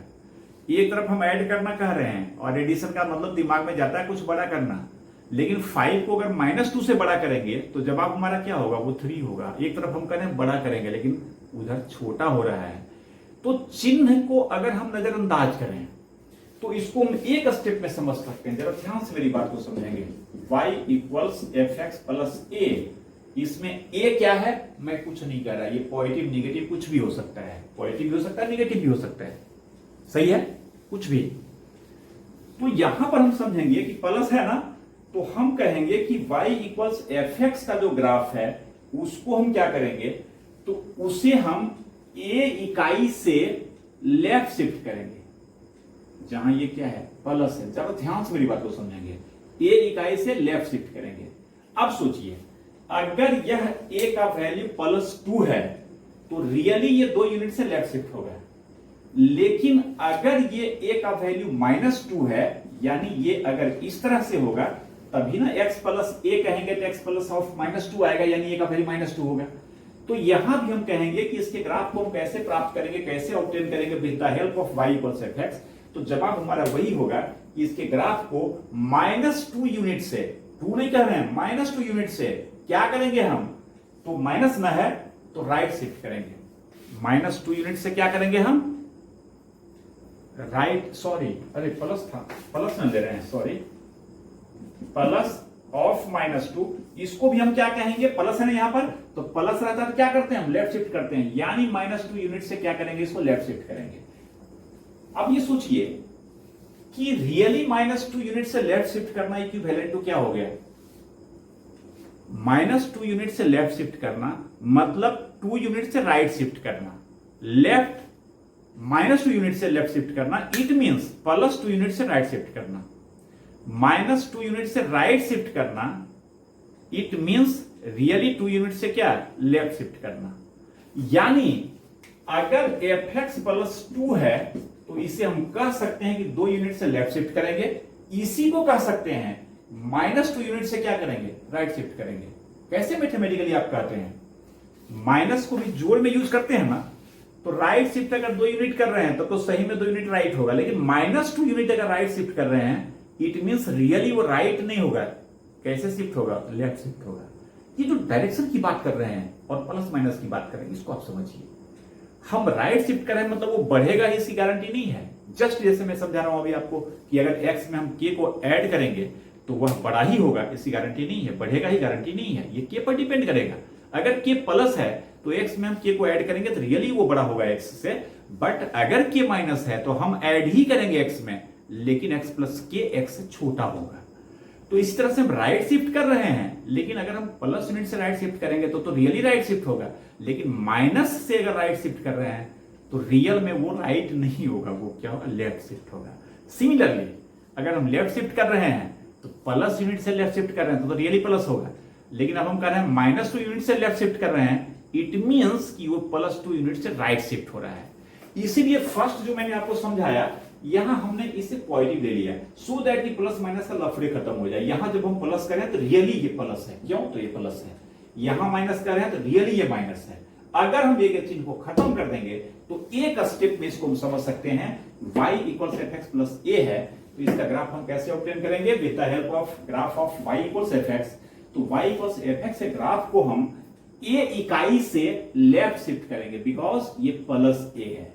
एक तरफ हम ऐड करना कह रहे हैं और एडिशन का मतलब दिमाग में जाता है कुछ बड़ा करना, लेकिन 5 को अगर -2 से बड़ा करेंगे तो जवाब हमारा क्या होगा, वो 3 होगा। एक तरफ हम करें बड़ा करेंगे लेकिन उधर छोटा हो रहा है। तो चिन्ह को अगर हम नजरअंदाज करें तो इसको हम एक स्टेप में समझ सकते हैं, जरा ध्यान से मेरी बात को समझेंगे। y equals F X plus A, इसमें a क्या है, मैं कुछ नहीं कह रहा, ये पॉजिटिव निगेटिव कुछ भी हो सकता है, पॉजिटिव भी हो सकता है, निगेटिव भी हो सकता है, सही है, कुछ भी। तो यहां पर हम समझेंगे कि प्लस है ना, तो हम कहेंगे कि y इक्वल्स एफ एक्स का जो ग्राफ है उसको हम क्या करेंगे, तो उसे हम a इकाई से लेफ्ट शिफ्ट करेंगे, जहां ये क्या है, प्लस है। जरा ध्यान से मेरी बात को समझेंगे, a इकाई से लेफ्ट शिफ्ट करेंगे। अब सोचिए अगर यह a का वैल्यू +2 है तो रियली ये 2 यूनिट से लेफ्ट शिफ्ट होगा, लेकिन अगर ये a का वैल्यू -2 है, यानी ये अगर इस तरह से होगा तभी ना x प्लस a कहेंगे तो x प्लस ऑफ -2 आएगा, यानी a का वैल्यू -2 होगा। तो यहां भी हम कहेंगे कि इसके ग्राफ को हम कैसे प्राप्त करेंगे, कैसे ऑब्टेन करेंगे, with the help of y equals fx। तो जवाब हमारा वही होगा कि इसके ग्राफ को -2 यूनिट से, 2 नहीं कर रहे हैं, -2 यूनिट से क्या करेंगे हम, तो माइनस ना है तो राइट शिफ्ट करेंगे। -2 यूनिट से क्या करेंगे हम, राइट, सॉरी अरे प्लस था, प्लस में ले रहे हैं, सॉरी, प्लस ऑफ -2, इसको भी हम क्या कहेंगे, प्लस है ना यहाँ पर, तो प्लस रहता है तो क्या करते हैं हम, लेफ्ट शिफ्ट करते हैं, यानी -2 यूनिट से क्या करेंगे, इसको लेफ्ट शिफ्ट करेंगे। अब ये सोचिए कि रियली -2 यूनिट से लेफ्ट शिफ्ट करना इक्विवेलेंट टू क्या हो गया, -2 यूनिट से लेफ्ट शिफ्ट करना मतलब 2 यूनिट से राइट शिफ्ट करना, लेफ्ट -2 यूनिट से लेफ्ट शिफ्ट करना, इट मींस +2 यूनिट से राइट शिफ्ट करना, -2 यूनिट से राइट शिफ्ट करना, इट मींस रियली 2 यूनिट से क्या, लेफ्ट शिफ्ट करना। यानी अगर fx + 2 है तो इसे हम कह सकते हैं कि 2 यूनिट से लेफ्ट शिफ्ट करेंगे, इसी को कह सकते हैं -2 यूनिट से क्या करेंगे, राइट शिफ्ट करेंगे। कैसे मैथमेटिकली आप कहते हैं, माइनस को भी जोड़ में यूज करते हैं ना, तो राइट शिफ्ट अगर 2 यूनिट कर रहे हैं तो सही में 2 यूनिट राइट होगा, लेकिन -2 यूनिट अगर राइट शिफ्ट कर रहे हैं इट मींस रियली वो राइट नहीं होगा, कैसे शिफ्ट होगा, लेफ्ट शिफ्ट होगा। ये जो डायरेक्शन की बात कर रहे हैं और प्लस माइनस की बात कर रहे हैं, इसको आप समझिए। हम राइट शिफ्ट कर रहे हैं मतलब वो बढ़ेगा इसकी गारंटी नहीं है। जस्ट जैसे मैं समझा रहा हूं अभी आपको कि अगर x में हम k को ऐड करेंगे तो वह बड़ा ही होगा, इसकी गारंटी नहीं है, बढ़ेगा ही गारंटी नहीं है, ये k पर डिपेंड करेगा। अगर k प्लस है तो x में हम k को ऐड करेंगे तो रियली वो बड़ा होगा x से, बट अगर k माइनस है तो हम ऐड ही करेंगे x में, लेकिन x प्लस k x से छोटा होगा। तो इस तरह से हम राइट शिफ्ट कर रहे हैं, लेकिन अगर हम प्लस यूनिट से राइट शिफ्ट करेंगे तो रियली राइट शिफ्ट होगा, लेकिन माइनस से अगर राइट शिफ्ट कर रहे हैं तो रियल में वो राइट नहीं होगा, वो क्या होगा, लेफ्ट शिफ्ट होगा। सिमिलरली अगर हम लेफ्ट शिफ्ट कर रहे हैं तो प्लस यूनिट से लेफ्ट शिफ्ट कर रहे हैं तो रियली प्लस होगा, लेकिन अब हम कर रहे हैं -2 यूनिट से लेफ्ट शिफ्ट कर रहे हैं, इट मींस कि वो +2 यूनिट से राइट शिफ्ट हो रहा है। इसीलिए फर्स्ट जो मैंने आपको समझाया यहां हमने इसे पॉजिटिव ले लिया, सो दैट कि प्लस माइनस का लफड़े खत्म हो जाए। यहां जब हम प्लस करें तो रियली ये प्लस है, क्यों, तो ये प्लस है, यहां माइनस कर रहे हैं तो रियली ये माइनस है। अगर हम एक चिन्ह को खत्म कर देंगे तो एक स्टेप में इसको हम समझ सकते हैं, y = fx + a है, तो इसका ग्राफ हम कैसे ऑब्टेन करेंगे, with the help of graph of y = fx। तो y = fx से ग्राफ को हम a इकाई से लेफ्ट शिफ्ट करेंगे, बिकॉज ये +a है।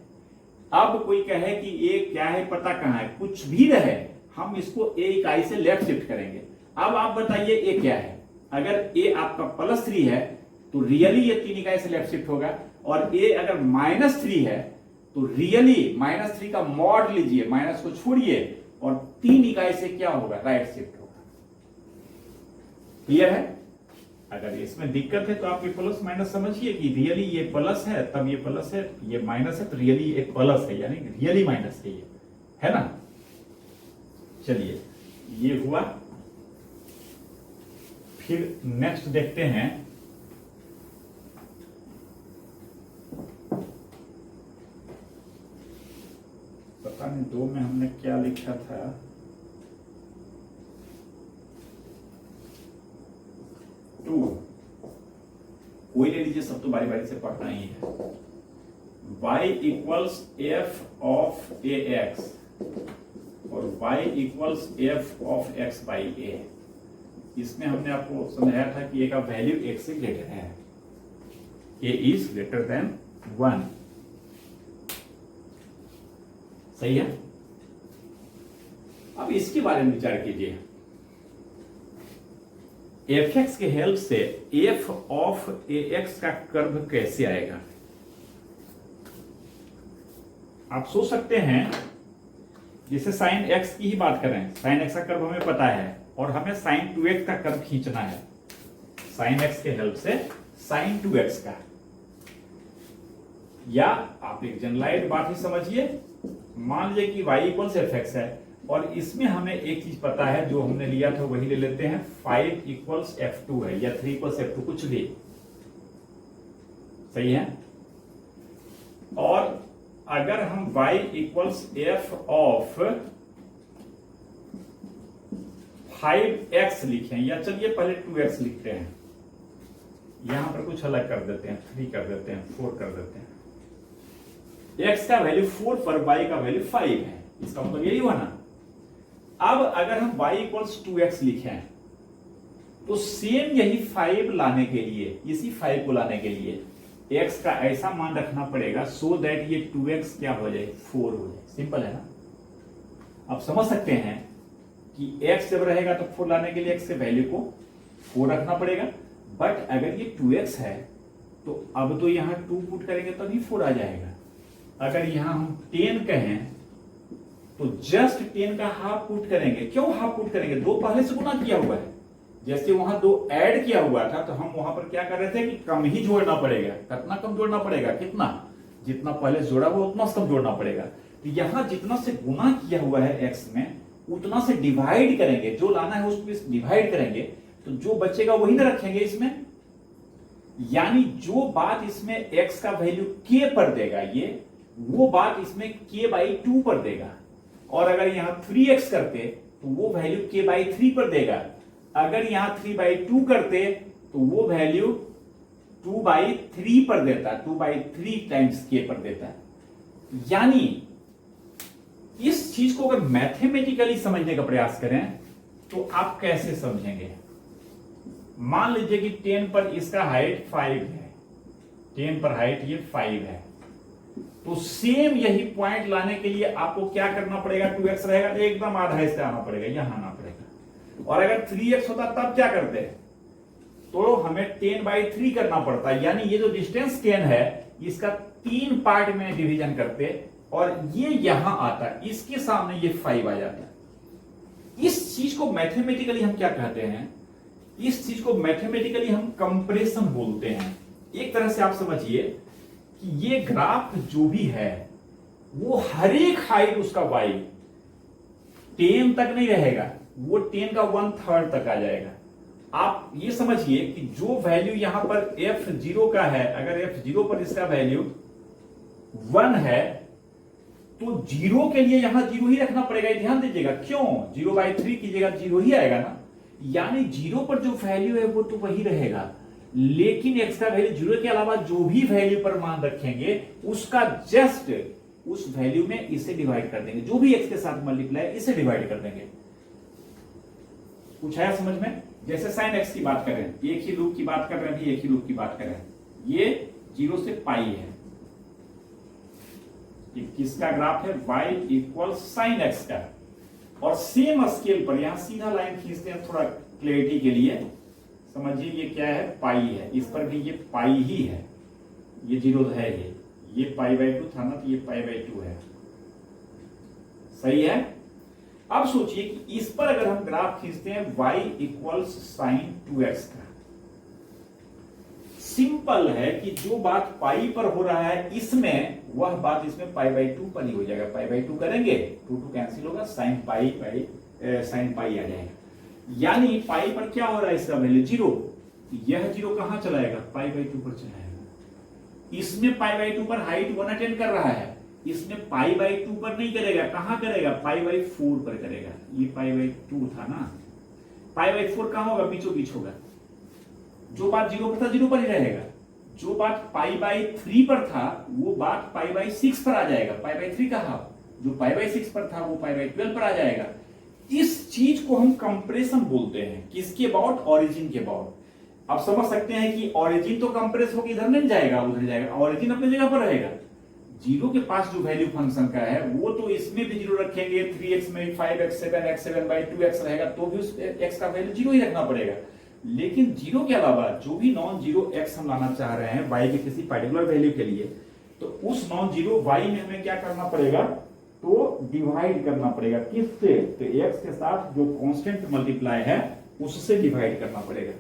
अब कोई कहे कि a क्या है, पता कहां है, कुछ भी रहे, हम इसको a इकाई से लेफ्ट शिफ्ट करेंगे। अब आप बताइए a क्या है, अगर a आपका +3 है तो रियली ये 3 इकाई से लेफ्ट शिफ्ट होगा, और a अगर -3 है तो रियली -3 का मॉड लीजिए, माइनस को छोड़िए, और 3 इकाई से क्या होगा, राइट शिफ्ट होगा। क्लियर है? अगर इसमें दिक्कत है तो आप ये प्लस माइनस समझिए कि रियली ये प्लस है तब ये प्लस है, ये माइनस है तो रियली ये प्लस है, यानी रियली माइनस है, ये है ना। चलिए ये हुआ, फिर नेक्स्ट देखते हैं। पता नहीं 2 में हमने क्या लिखा था, कोई ले लीजिए, सब तो बारी बारी से पढ़ना ही है। y = f of ax और y = f of x by a। इसमें हमने आपको समझाया था कि a का वैल्यू x से ग्रेटर है, a is greater than 1, सही है। अब इसके बारे में विचार कीजिए, fx के हेल्प से f of ax का कर्व कैसे आएगा। आप सोच सकते हैं जैसे sin x की ही बात करें, sin x का कर्व हमें पता है और हमें sin 2x का कर्व खींचना है, sin x के हेल्प से sin 2x का, या आप एक जनरलाइज्ड बात ही समझिए, मान लीजिए कि y = fx है और इसमें हमें एक चीज पता है, जो हमने लिया था वही ले लेते हैं, 5 = f2 है या 3 = f2, कुछ भी सही है। और अगर हम y equals F of 5x लिखें, या चलिए पहले 2x लिखते हैं, यहां पर कुछ अलग कर देते हैं, 3 कर देते हैं, 4 कर देते हैं। x का वैल्यू 4 पर y का वैल्यू 5 है, इसका मतलब यही हुआ ना। अब अगर हम y इक्वल्स 2x लिखें तो सेम यही 5 लाने के लिए, इसी 5 को लाने के लिए x का ऐसा मान रखना पड़ेगा सो दैट ये 2x क्या हो जाए, 4 हो जाए। सिंपल है ना। आप समझ सकते हैं कि x जब रहेगा तो 4 लाने के लिए x के वैल्यू को 4 रखना पड़ेगा, बट अगर ये 2x है तो अब तो यहां 2 पुट करेंगे तभी 4 आ जाएगा। अगर यहां हम 10 कहें तो जस्ट 10 का हाफ पुट करेंगे। क्यों हाफ पुट करेंगे, 2 पहले से गुना किया हुआ है। जैसे वहां 2 ऐड किया हुआ था तो हम वहां पर क्या कर रहे थे कि कम ही जोड़ना पड़ेगा। कितना कम जोड़ना पड़ेगा, कितना, जितना पहले जोड़ा हुआ उतना कम जोड़ना पड़ेगा। तो यहां जितना से गुना किया हुआ है x में उतना से डिवाइड करेंगे, जो लाना है उसको डिवाइड करेंगे, तो जो बचेगा वही ना रखेंगे इसमें। यानी जो बात इसमें x का वैल्यू k पर देगा ये, वो बात इसमें k/2 पर देगा। और अगर यहां 3x करते तो वो वैल्यू k/3 पर देगा। अगर यहां 3/2 करते तो वो वैल्यू 2/3 पर देता, 2/3 टाइम्स k पर देता। यानी इस चीज को अगर मैथमेटिकली समझने का प्रयास करें तो आप कैसे समझेंगे। मान लीजिए कि 10 पर इसका हाइट 5 है, 10 पर हाइट ये 5 है, तो सेम यही पॉइंट लाने के लिए आपको क्या करना पड़ेगा, 2x रहेगा तो एकदम आधा इससे आना पड़ेगा, यहां आना पड़ेगा। और अगर 3x होता तब क्या करते हैं, तो हमें 10/3 करना पड़ता। यानी ये जो डिस्टेंस 10 है इसका 3 पार्ट में डिवीजन करते और ये यहां आता, इसके सामने ये 5 आ जाता। इस चीज को मैथमेटिकली हम क्या कहते हैं, इस चीज को मैथमेटिकली हम कंप्रेशन बोलते हैं। एक तरह से आप समझिए कि ये ग्राफ जो भी है वो हर एक हाइट उसका y 10 तक नहीं रहेगा, वो 10 का 1/3 तक आ जाएगा। आप ये समझिए कि जो वैल्यू यहां पर f0 का है, अगर f0 पर इसका वैल्यू 1 है तो 0 के लिए यहां 0 ही रखना पड़ेगा। ध्यान दीजिएगा, क्यों 0/3 कीजिएगा 0 ही आएगा ना। यानी 0 पर जो वैल्यू है वो तो वही रहेगा, लेकिन x का वैल्यू 0 के अलावा जो भी वैल्यू पर मान रखेंगे उसका जस्ट उस वैल्यू में इसे डिवाइड कर देंगे, जो भी x के साथ मल्टीप्लाई इसे डिवाइड कर देंगे। कुछ आया समझ में। जैसे sin x की बात करें, एक ही लूप की बात कर रहे हैं, भी एक ही लूप की बात करें, ये 0 से पाई है, किसका ग्राफ है, y इक्वल sin x का। और सेम स्केल पर यहां सीधा लाइन खींचते हैं थोड़ा क्लैरिटी के लिए, समझिए ये क्या है, पाई है, इस पर भी ये पाई ही है, ये 0 है, ये π/2 था ना, तो ये π/2 है, सही है। अब सोचिए कि इस पर अगर हम ग्राफ खींचते हैं y इक्वल्स sin 2x का, सिंपल है कि जो बात पाई पर हो रहा है इसमें वह बात इसमें π/2 पर ही हो जाएगा। π/2 करेंगे 2 कैंसिल होगा, sin पाई आ जाएगा। यानी पाई पर क्या हो रहा है, इसका वैल्यू 0, यह 0 कहां चलाएगा, π/2 पर चलाएगा। इसमें π/2 पर हाइट 1 अटेंड कर रहा है, इसमें π/2 पर नहीं करेगा, कहां करेगा, π/4 पर करेगा। ये π/2 था ना, π/4 कहां होगा, बीचों बीच होगा। जो बात 0 पर था 0 पर ही रहेगा, जो बात π/3 पर था वो बात π/6 पर आ जाएगा। π/3 कहा, जो π/6 पर था वो π/12 पर आ जाएगा। इस चीज को हम कंप्रेशन बोलते हैं, किसके अबाउट, ओरिजिन के अबाउट। आप समझ सकते हैं कि ओरिजिन तो कंप्रेस होकर इधर नहीं जाएगा, उधर जाएगा, ओरिजिन अपनी जगह पर रहेगा। 0 के पास जो वैल्यू फंक्शन का है वो तो इसमें भी 0 रखेंगे, 3x में 5x 7x 7/2x रहेगा तो भी उस x का वैल्यू 0 ही रखना पड़ेगा। लेकिन 0 के अलावा जो भी नॉन जीरो x हम लाना चाह रहे हैं y के किसी पर्टिकुलर वैल्यू के लिए, तो उस नॉन जीरो y में हमें क्या करना पड़ेगा, तो डिवाइड करना पड़ेगा, किससे, तो x के साथ जो कांस्टेंट मल्टीप्लाई है उससे डिवाइड करना पड़ेगा।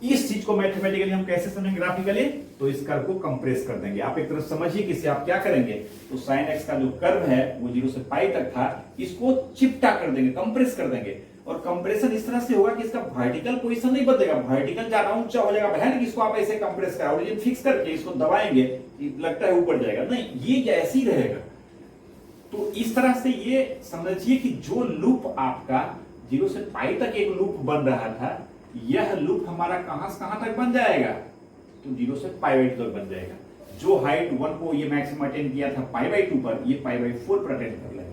इस चीज को मैथमेटिकली हम कैसे समझेंगे, ग्राफिकली, तो इस कर्व को कंप्रेस कर देंगे। आप एक तरफ समझिए कि आप क्या करेंगे, तो sin x का जो कर्व है वो 0 से पाई तक था, इसको चिपटा कर देंगे, कंप्रेस कर देंगे। और कंप्रेशन इस तरह से होगा कि इसका वर्टिकल पोजीशन नहीं बदलेगा, वर्टिकल ज्यादा ऊंचा हो जाएगा, है ना कि इसको आप ऐसे कंप्रेस करा ओरिजिन फिक्स करके इसको दबाएंगे लगता है ऊपर जाएगा, नहीं, ये ऐसे ही रहेगा। तो इस तरह से ये समझिए कि जो लूप आपका 0 से पाई तक एक लूप बन रहा था, यह लूप हमारा कहां से कहां तक बन जाएगा, तो 0 से पाई बाई 2 तक बन जाएगा। जो हाइट 1 को ये मैक्सिमम अटेंड किया था पाई बाई 2 पर, ये पाई बाई 4 पर अटेंड कर लेगा।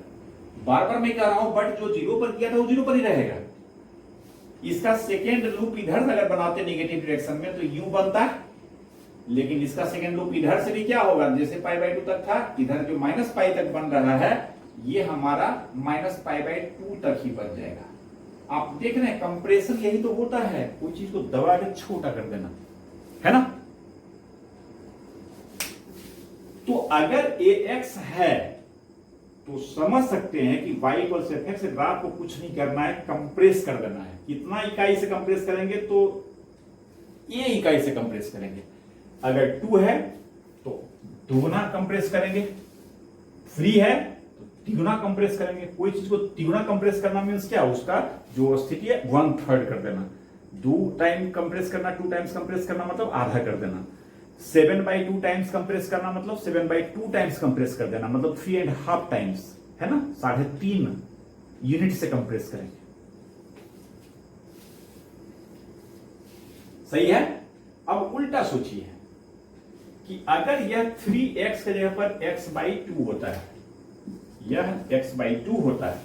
बार बार मैं कह रहा हूं, बट जो 0 पर किया था वो 0 पर ही रहेगा। इसका सेकेंड लूप इधर से अगर बनाते नेगेटिव डायरेक्शन में तो यूं बनता, लेकिन इसका सेकेंड लूप इधर से भी क्या होगा, जैसे पाई बाई 2 तक था, इधर जो माइनस पाई तक बन रहा है ये हमारा माइनस पाई बाई 2 तक ही बन जाएगा। आप देख रहे हैं कंप्रेशन यही तो होता है, कोई चीज को दबा के छोटा कर देना, है ना। तो अगर AX है तो समझ सकते हैं कि y इक्वल्स एफ से ग्राफ को कुछ नहीं करना है, कंप्रेस कर देना है। कितना इकाई से कंप्रेस करेंगे, तो A इकाई से कंप्रेस करेंगे। अगर 2 है तो दुगुना कंप्रेस करेंगे, 3 है तो तिगुना कंप्रेस करेंगे। कोई चीज को तिगुना कंप्रेस करना मीन्स क्या, उसका जो स्थिति है 1/3 कर देना। 2 टाइम कंप्रेस करना, 2 टाइम्स कंप्रेस करना मतलब आधा कर देना। 7/2 टाइम्स कंप्रेस करना मतलब 7/2 टाइम्स कंप्रेस कर देना, मतलब 3.5 टाइम्स, है ना, 3.5 यूनिट से कंप्रेस करेंगे। सही है। अब उल्टा सोचिए कि अगर यह 3x के जगह पर x/2 होता है, यह x/2 होता है,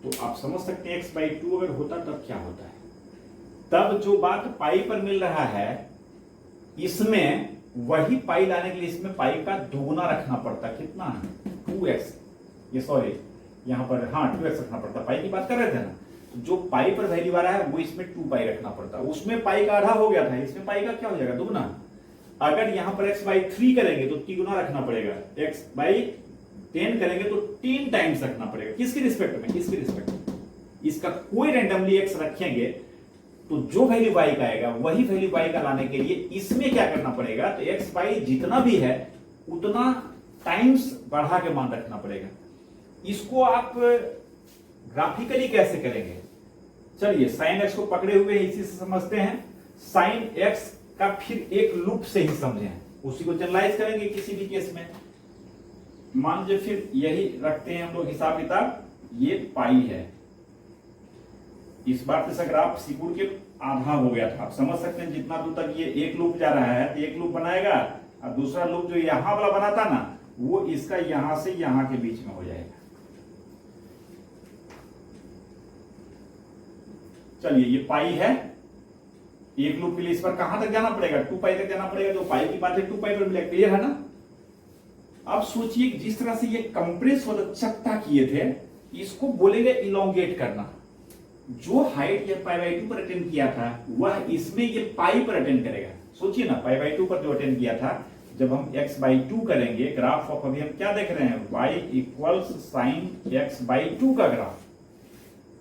तो आप समझ सकते हैं x/2 अगर होता तब क्या होता है। तब जो बात पाई पर मिल रहा है, इसमें वही पाई लाने के लिए इसमें पाई का दुगुना रखना पड़ता। कितना, 2x, ये सॉरी यहां पर, हाँ 2x रखना पड़ता। पाई की बात कर रहे थे ना, तो जो पाई पर वैल्यू आ रहा है वो इसमें 2 पाई रखना पड़ता। उसमें पाई का आधा हो गया था, इसमें पाई का क्या हो जाएगा, दुगुना। अगर यहां पर x/3 करेंगे तो तिगुना रखना पड़ेगा, x/10 करेंगे तो 3 टाइम्स रखना पड़ेगा। किसकी रिस्पेक्ट में, किसकी रिस्पेक्ट में, इसका कोई रैंडमली x रखेंगे तो जो वैल्यू y का आएगा वही वैल्यू y का लाने के लिए इसमें क्या करना पड़ेगा, तो x/y जितना भी है उतना टाइम्स बढ़ा के मान रखना पड़ेगा। इसको आप ग्राफिकली कैसे करेंगे, चलिए साइन x को पकड़े हुए इसी से समझते हैं। साइन x का फिर एक लूप से ही समझें, उसी को जनरलाइज करेंगे किसी भी केस में। मान लीजिए फिर यही रखते हैं हम लोग हिसाब किताब, ये पाई है। इस बार से ग्राफ सिकुड़ के आधा हो गया था, आप समझ सकते हैं जितना दूर तक ये एक लूप जा रहा है तो एक लूप बनाएगा, और दूसरा लूप जो यहां वाला बनाता ना वो इसका यहां से यहां के बीच में हो जाएगा। चलिए ये पाई है, एक लूप के लिए इस पर कहां तक जाना पड़ेगा, 2 पाई तक जाना पड़ेगा। जो पाई की बात है 2 पाई पर मिलेगा, क्लियर है ना। अब सोचिए जिस तरह से ये कंप्रेस और चपटा किए थे, इसको बोलेंगे इलोंगेट करना। जो हाइट ये π/2 पर अटेंड किया था वह इसमें ये पाई पर अटेंड करेगा। सोचिए ना, π/2 पर जो अटेंड किया था, जब हम x/2 करेंगे, ग्राफ ऑफ अभी हम क्या देख रहे हैं, y इक्वल्स साइन x/2 का ग्राफ।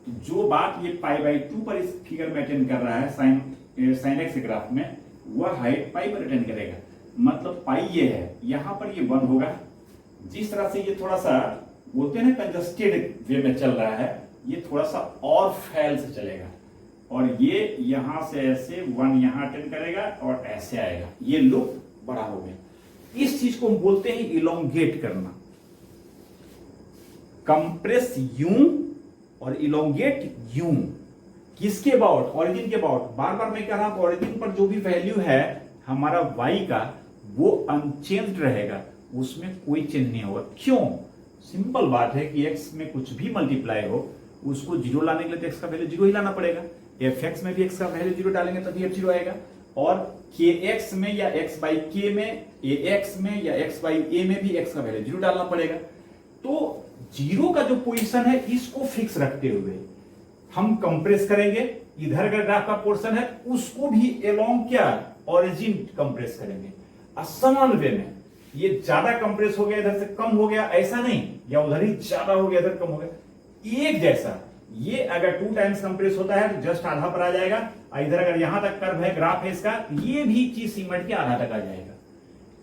तो जो बात ये π/2 पर इस फिगर में अटेंड कर रहा है साइन x ग्राफ में, वह हाइट पाई पर अटेंड करेगा। मतलब पाई ये है, यहां पर ये 1 होगा। जिस तरह से ये थोड़ा सा बोलते हैं ना कंजस्टेड वे में चल रहा है, ये थोड़ा सा और फैल से चलेगा, और ये यहां से ऐसे 1 यहां अटेंड करेगा और ऐसे आएगा, ये लूप बड़ा हो गया। इस चीज को हम बोलते हैं इलोंगेट करना। कंप्रेस यूं और इलोंगेट यूं। किसके अबाउट, ओरिजिन के अबाउट। बार बार मैं कह रहा हूं ओरिजिन पर जो भी वैल्यू है हमारा y का, वो अनचेंज्ड रहेगा, उसमें कोई चेंज नहीं होगा। क्यों, सिंपल बात है कि x में कुछ भी मल्टीप्लाई हो, उसको 0 लाने के लिए तो x का वैल्यू 0 ही लाना पड़ेगा। fx में भी x का वैल्यू 0 डालेंगे तभी f 0 आएगा, और kx में या x/k में, ax में या x/a में भी x का वैल्यू 0 डालना पड़ेगा। तो 0 का जो पोजीशन है इसको फिक्स रखते हुए हम कंप्रेस करेंगे। इधर का ग्राफ का पोर्शन है उसको भी एलोंग क्या, ओरिजिन कंप्रेस करेंगे असमान वे में। ये ज्यादा कंप्रेस हो गया, इधर से कम हो गया, ऐसा नहीं, या उधर ही ज्यादा हो गया इधर कम हो गया, एक जैसा। ये अगर 2 टाइम्स कंप्रेस होता है तो जस्ट आधा पर आ जाएगा, इधर अगर यहां तक कर्व है ग्राफ है इसका, ये भी चीज सिमट के आधा तक आ जाएगा।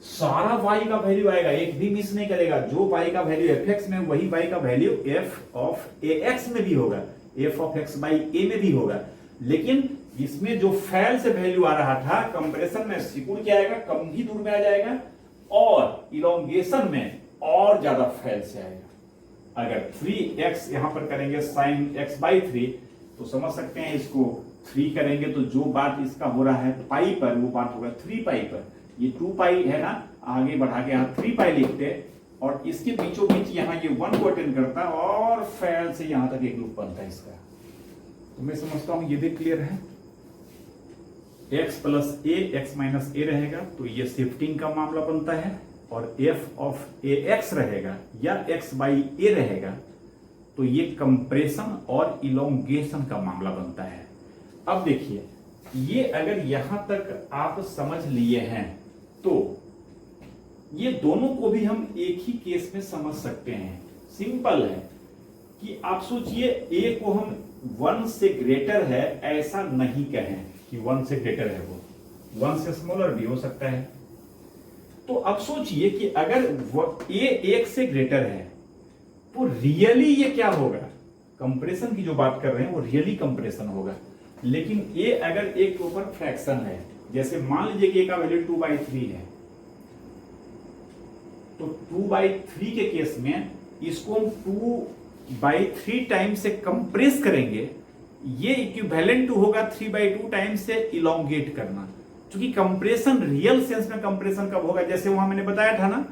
सारा y का वैल्यू आएगा, एक भी मिस नहीं करेगा। जो y का वैल्यू fx में, वही y का वैल्यू f ऑफ ax में भी होगा। एफ ऑफ एक्स बाई ए में भी होगा, लेकिन इसमें जो फैल से वैल्यू आ रहा था कंप्रेशन में सिकुड़ के आएगा, कम ही दूर में आ जाएगा, और इलोंगेशन में और ज्यादा फैल से आएगा। अगर 3x यहां पर करेंगे साइन x बाई 3 तो समझ सकते हैं इसको 3 करेंगे तो जो बात इसका हो रहा है पाई पर वो बात होगा 3 पाई पर। ये 2 पाई है ना, आगे बढ़ा के यहाँ 3 पाई लिखते और इसके बीचों बीच यहाँ ये 1 को अटेंड करता और फैल से यहां तक एक लूप बनता है इसका। तो मैं समझता हूं ये भी क्लियर है। x प्लस ए एक्स माइनस ए रहेगा तो ये शिफ्टिंग का मामला बनता है, और f ऑफ ए एक्स रहेगा या x बाई ए रहेगा तो ये कंप्रेशन और इलोंगेशन का मामला बनता है। अब देखिए ये अगर यहां तक आप समझ लिए हैं तो ये दोनों को भी हम एक ही केस में समझ सकते हैं। सिंपल है कि आप सोचिए a को हम 1 से ग्रेटर है ऐसा नहीं कहें कि 1 से ग्रेटर है, वो 1 से स्मॉलर भी हो सकता है। तो अब सोचिए कि अगर a 1 से ग्रेटर है तो रियली ये क्या होगा, कंप्रेशन की जो बात कर रहे हैं वो रियली कंप्रेशन होगा। लेकिन a अगर एक के ऊपर फ्रैक्शन है, जैसे मान लीजिए कि a का वैल्यू 2/3 है, तो 2/3 के केस में इसको हम 2/3 टाइम से कंप्रेस करेंगे, ये इक्विवेलेंट टू होगा 3/2 टाइम से इलोंगेट करना। क्योंकि कंप्रेशन रियल सेंस में कंप्रेशन कब होगा, जैसे वहां मैंने बताया था ना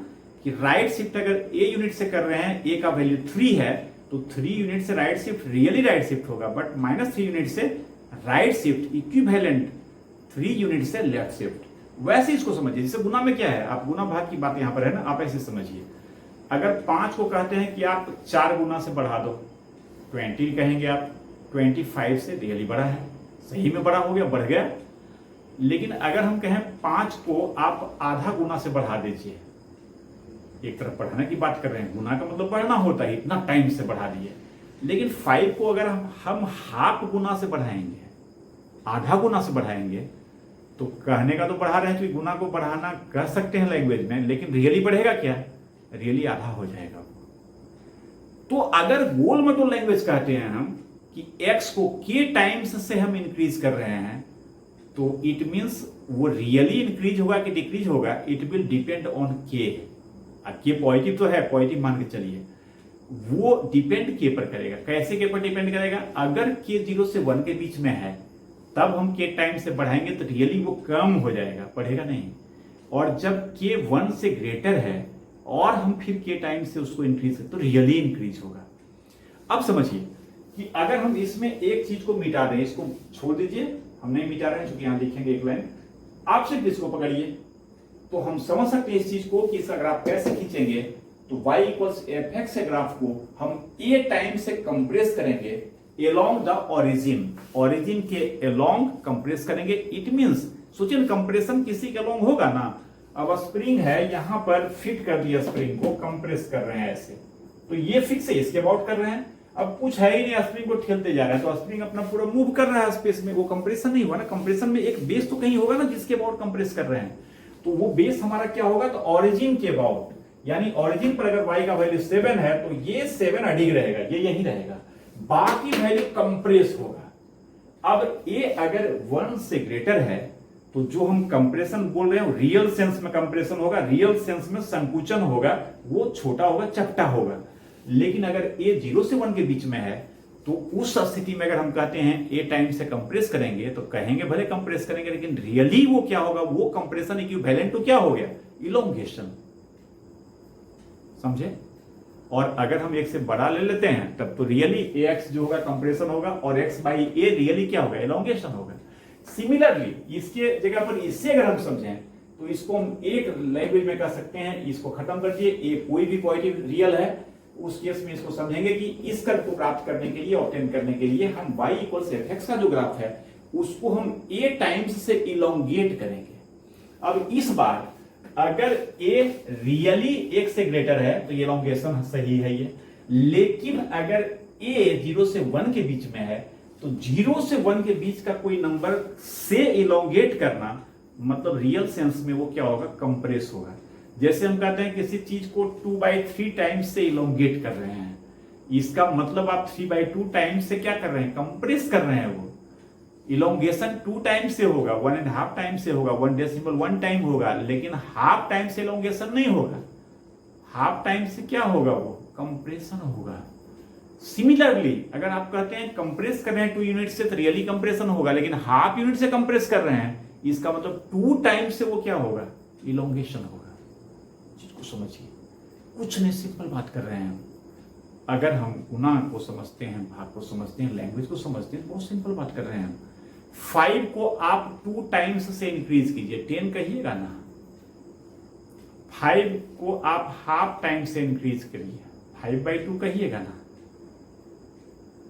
कि राइट शिफ्ट अगर a यूनिट से कर रहे हैं, a का वैल्यू 3 है तो 3 यूनिट से right shift really right shift होगा, बट -3 यूनिट से राइट शिफ्ट इक्विवेलेंट 3 यूनिट से लेफ्ट शिफ्ट। वैसे इसको समझिए, जैसे गुना में क्या है, आप गुना भाग की बात यहां पर है ना, आप ऐसे समझिए। अगर 5 को कहते हैं कि आप 4 गुना से बढ़ा दो, 20 कहेंगे आप, 25 से रियली बड़ा है, सही में बड़ा हो गया, बढ़ गया। लेकिन अगर हम कहें 5 को आप आधा गुना से बढ़ा दीजिए, एक तरफ बढ़ाने की बात कर रहे हैं, गुना का मतलब बढ़ना होता है, इतना टाइम से बढ़ा दिए। लेकिन 5 को अगर हम हाफ गुना से बढ़ाएंगे, आधा गुना से बढ़ाएंगे, तो कहने का तो बढ़ा रहे हैं कि गुना को बढ़ाना कह सकते हैं लैंग्वेज में, लेकिन रियली बढ़ेगा क्या, रियली आधा हो जाएगा। तो अगर गोल मटोल लैंग्वेज कहते हैं हम कि x को k टाइम्स से हम इंक्रीज कर रहे हैं, तो इट मींस वो रियली इंक्रीज होगा कि डिक्रीज होगा, it will depend on k। अब k पॉजिटिव तो है, पॉजिटिव मान के चलिए, वो डिपेंड k पर करेगा। कैसे k पर डिपेंड करेगा, अगर k 0 से 1 के बीच में है तब हम k टाइम से बढ़ाएंगे तो रियली वो कम हो जाएगा, बढ़ेगा नहीं। और जब k 1 से ग्रेटर है और हम फिर k टाइम से उसको इंक्रीज करें तो रियली इंक्रीज होगा। अब समझिए कि अगर हम इसमें एक चीज को मिटा दें, इसको छोड़ दीजिए, हम नहीं मिटा रहे हैं क्योंकि यहां लिखेंगे एक लाइन, आप सिर्फ इसको पकड़िए तो हम समझ सकते हैं इस चीज को कि इसका ग्राफ कैसे खींचेंगे। तो y इक्वल्स fx से ग्राफ को हम a टाइम से कंप्रेस करेंगे along द ओरिजिन, ओरिजिन के along कंप्रेस करेंगे। इट मींस सोचिए कंप्रेशन किसी के along होगा ना। अब स्प्रिंग है, यहां पर फिट कर दिया, स्प्रिंग को कंप्रेस कर रहे हैं ऐसे, तो ये फिक्स है, इसके अबाउट कर रहे हैं। अब कुछ है ही नहीं, स्प्रिंग को ठेलते जा रहा है, तो स्प्रिंग अपना पूरा मूव कर रहा है स्पेस में, वो कंप्रेशन नहीं हुआ ना। कंप्रेशन में एक बेस तो कहीं होगा ना जिसके अबाउट कंप्रेस कर रहे हैं, तो वो बेस हमारा क्या होगा, तो ओरिजिन के अबाउट, यानी ओरिजिन पर अगर y का वैल्यू 7 है तो ये 7 अडिग रहेगा, ये यही रहेगा, बाकी वैल्यू कंप्रेस होगा। अब a अगर 1 से ग्रेटर है तो जो हम कंप्रेशन बोल रहे हैं रियल सेंस में कंप्रेशन होगा, रियल सेंस में संकुचन होगा, वो छोटा होगा, चपटा होगा। लेकिन अगर a 0 से 1 के बीच में है तो उस स्थिति में अगर हम कहते हैं a टाइम से कंप्रेस करेंगे तो कहेंगे भले कंप्रेस करेंगे, लेकिन रियली वो क्या होगा, वो कंप्रेशन इक्विवेलेंट टू क्या हो गया, इलोंगेशन। समझे। और अगर हम एक से बड़ा ले लेते हैं तब तो रियली ax जो होगा कंप्रेशन होगा और x बाई a रियली क्या होगा, इलोंगेशन होगा। सिमिलरली इसके जगह पर इससे अगर हम समझें तो इसको हम एक लैंग्वेज में कह सकते हैं, इसको खत्म कर दिए, a कोई भी पॉजिटिव रियल है, उस केस में इसको समझेंगे कि इस कर्व को प्राप्त करने के लिए, ऑब्टेन करने के लिए हम y इक्वल्स fx का जो ग्राफ है उसको हम a टाइम्स से इलोंगेट करेंगे। अब इस बार अगर a रियली 1 से ग्रेटर है तो इलोंगेशन सही है ये, लेकिन अगर a 0 से 1 के बीच में है तो 0 से 1 के बीच का कोई नंबर से इलोंगेट करना मतलब रियल सेंस में वो क्या होगा, कंप्रेस होगा। जैसे हम कहते हैं किसी चीज को 2/3 टाइम्स से इलोंगेट कर रहे हैं, इसका मतलब आप 3/2 टाइम से क्या कर रहे हैं, कंप्रेस कर रहे हैं। वो इलोंगेशन 2 टाइम से होगा, 1.5 टाइम से होगा, 1.1 टाइम होगा, लेकिन हाफ टाइम से इलोंगेशन नहीं होगा। हाफ टाइम से क्या होगा, वो कंप्रेशन होगा। सिमिलरली अगर आप कहते हैं कंप्रेस कर रहे हैं 2 यूनिट से, तो रियली कंप्रेशन होगा, लेकिन हाफ यूनिट से कंप्रेस कर रहे हैं, इसका मतलब 2 टाइम से वो क्या होगा, इलोंगेशन होगा। चीज को समझिए, कुछ नहीं, सिंपल बात कर रहे हैं हम। अगर हम गुना को समझते हैं, भाग को समझते हैं, लैंग्वेज को समझते हैं, बहुत सिंपल बात कर रहे हैं हम। 5 को आप 2 टाइम्स से इंक्रीज कीजिए, 10 कहिएगा ना। 5 को आप हाफ टाइम से इंक्रीज करिए, 5/2 कहिएगा ना।